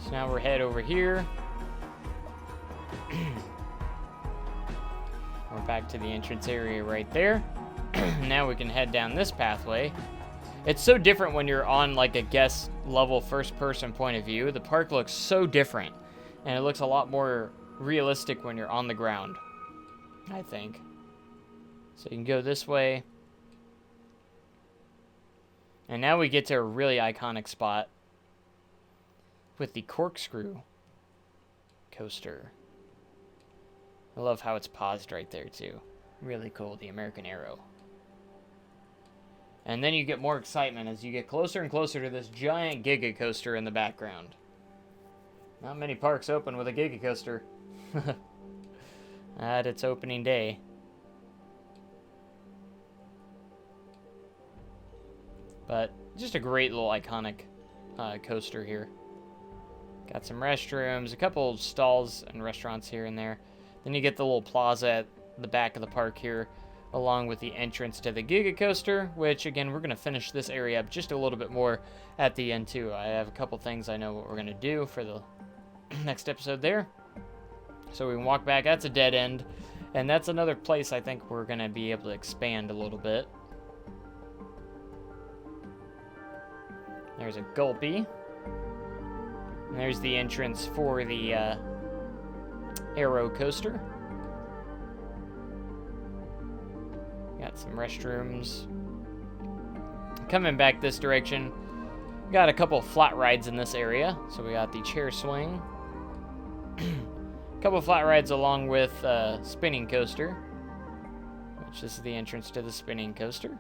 So now we're head over here. We're back to the entrance area right there. Now we can head down this pathway. It's so different when you're on like a guest level first person point of view. The park looks so different, and it looks a lot more realistic when you're on the ground, I think. So you can go this way. And now we get to a really iconic spot with the corkscrew coaster. I love how it's paused right there too. Really cool, the American Arrow. And then you get more excitement as you get closer and closer to this giant Giga Coaster in the background. Not many parks open with a Giga Coaster at its opening day. But just a great little iconic coaster here. Got some restrooms, a couple stalls and restaurants here and there. Then you get the little plaza at the back of the park here, along with the entrance to the Giga Coaster, which, again, we're going to finish this area up just a little bit more at the end, too. I have a couple things I know what we're going to do for the next episode there. So we can walk back. That's a dead end, and that's another place I think we're going to be able to expand a little bit. There's a Gulpy. And there's the entrance for the Arrow Coaster. Got some restrooms. Coming back this direction, got a couple flat rides in this area. So we got the chair swing. A couple flat rides along with spinning coaster, which is the entrance to the spinning coaster.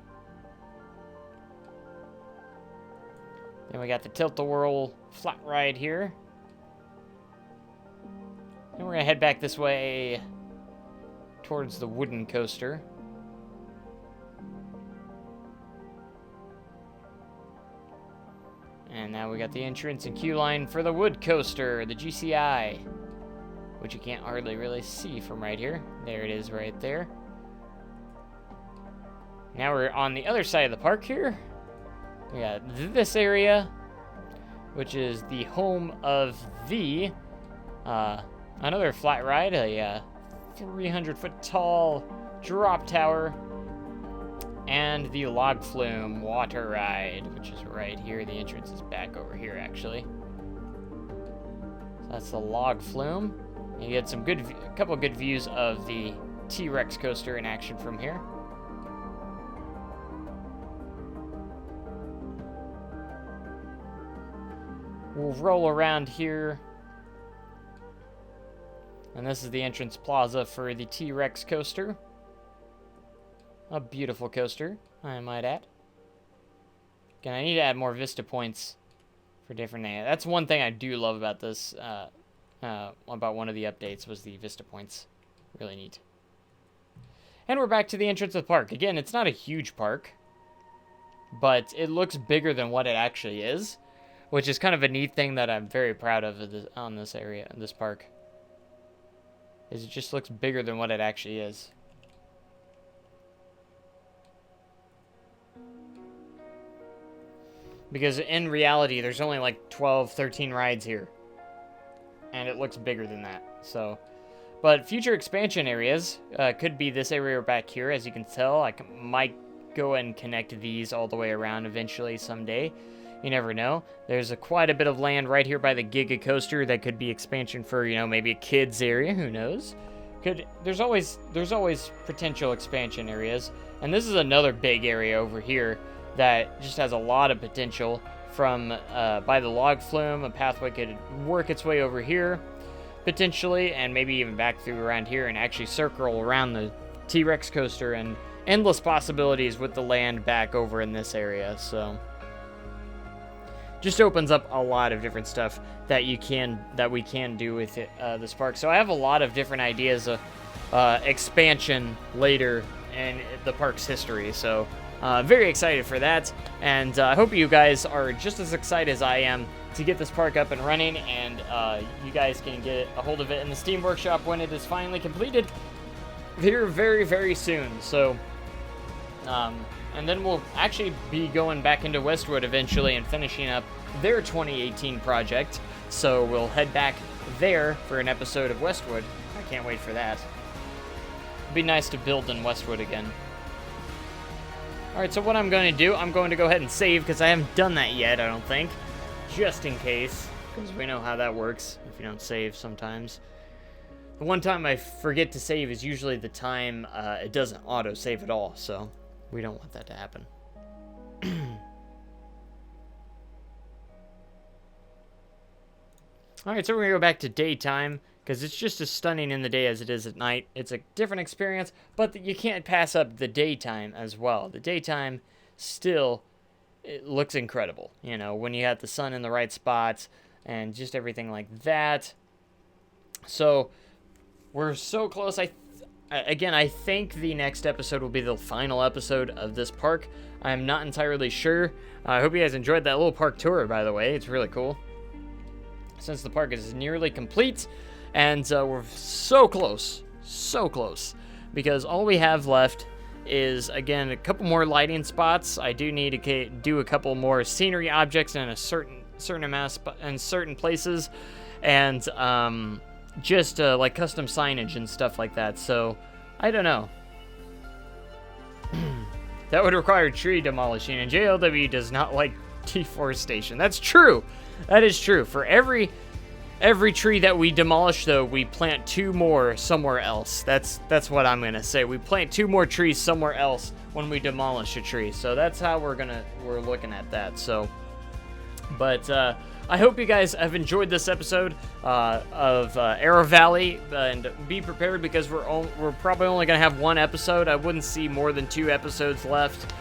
Then we got the Tilt-A-Whirl flat ride here. And we're going to head back this way towards the wooden coaster. And now we got the entrance and queue line for the wood coaster, the GCI, which you can't hardly really see from right here. There it is right there. Now we're on the other side of the park here. We got this area, which is the home of the another flat ride, a 300-foot tall drop tower, and the log flume water ride, which is right here. The entrance is back over here, actually. So that's the log flume. You get some a couple good views of the T-Rex coaster in action from here. We'll roll around here. And this is the entrance plaza for the T-Rex coaster. A beautiful coaster, I might add. Again, I need to add more vista points for different areas. That's one thing I do love about this, about one of the updates, was the vista points. Really neat. And we're back to the entrance of the park. Again, it's not a huge park, but it looks bigger than what it actually is, which is kind of a neat thing that I'm very proud of on this area, this park. Is it just looks bigger than what it actually is. Because in reality, there's only like 12, 13 rides here. And it looks bigger than that. So, but future expansion areas could be this area back here. As you can tell, I might go and connect these all the way around eventually someday. You never know. There's quite a bit of land right here by the Giga Coaster that could be expansion for, you know, maybe a kids area. Who knows? There's always potential expansion areas. And this is another big area over here that just has a lot of potential. From by the log flume, a pathway could work its way over here potentially, and maybe even back through around here and actually circle around the T-Rex coaster, and endless possibilities with the land back over in this area. So just opens up a lot of different stuff that we can do with it, this park. So I have a lot of different ideas of expansion later in the park's history. So Very excited for that, and I hope you guys are just as excited as I am to get this park up and running, and you guys can get a hold of it in the Steam Workshop when it is finally completed here very, very soon. So, and then we'll actually be going back into Westwood eventually and finishing up their 2018 project. So we'll head back there for an episode of Westwood. I can't wait for that. It'd be nice to build in Westwood again. Alright, so what I'm going to do, I'm going to go ahead and save, because I haven't done that yet, I don't think. Just in case, because we know how that works if you don't save sometimes. The one time I forget to save is usually the time it doesn't auto-save at all, so we don't want that to happen. Alright, so we're going to go back to daytime, because it's just as stunning in the day as it is at night. It's a different experience, but you can't pass up the daytime as well. The daytime still, it looks incredible, you know, when you have the sun in the right spots and just everything like that. So we're so close. Again, I think the next episode will be the final episode of this park. I'm not entirely sure. I hope you guys enjoyed that little park tour, by the way. It's really cool. Since the park is nearly complete, and we're so close, because all we have left is, again, a couple more lighting spots. I do need to do a couple more scenery objects in a certain amount in certain places, and just like custom signage and stuff like that. So I don't know. That would require tree demolishing, and JLW does not like deforestation. That's true. That is true. For every tree that we demolish, though, we plant 2 more somewhere else. That's what I'm gonna say. We plant 2 more trees somewhere else when we demolish a tree. So that's how we're looking at that. So, but I hope you guys have enjoyed this episode of Arrow Valley, and be prepared, because we're probably only gonna have 1 episode. I wouldn't see more than 2 episodes left.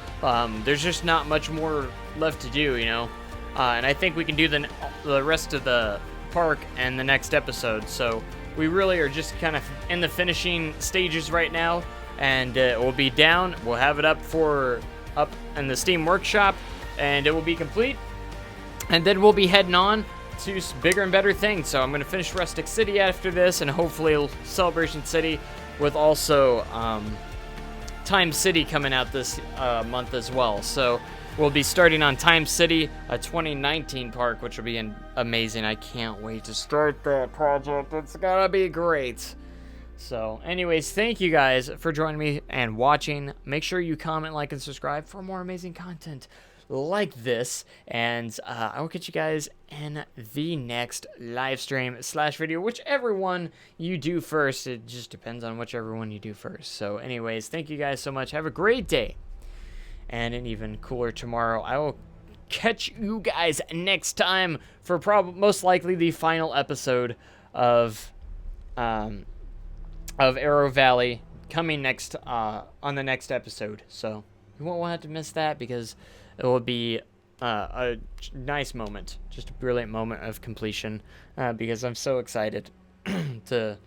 There's just not much more left to do, you know. And I think we can do the rest of the park and the next episode. So we really are just kind of in the finishing stages right now, and it will be down. We'll have it up in the Steam Workshop, and it will be complete. And then we'll be heading on to bigger and better things. So I'm going to finish Rustic City after this, and hopefully Celebration City, with also Time City coming out this month as well. So we'll be starting on Time City, a 2019 park, which will be amazing. I can't wait to start that project. It's gonna be great. So, anyways, thank you guys for joining me and watching. Make sure you comment, like, and subscribe for more amazing content like this. And I will catch you guys in the next live stream / video, whichever one you do first. It just depends on whichever one you do first. So, anyways, thank you guys so much. Have a great day. And an even cooler tomorrow. I will catch you guys next time for most likely the final episode of Arrow Valley, coming next on the next episode. So you won't want to miss that, because it will be a nice moment, just a brilliant moment of completion, because I'm so excited to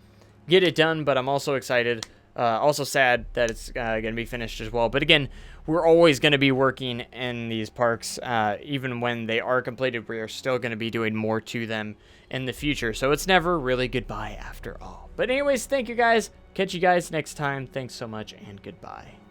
get it done, but I'm also excited, also sad that it's going to be finished as well. But again, we're always going to be working in these parks. Even when they are completed, we are still going to be doing more to them in the future. So it's never really goodbye after all. But anyways, thank you guys. Catch you guys next time. Thanks so much, and goodbye.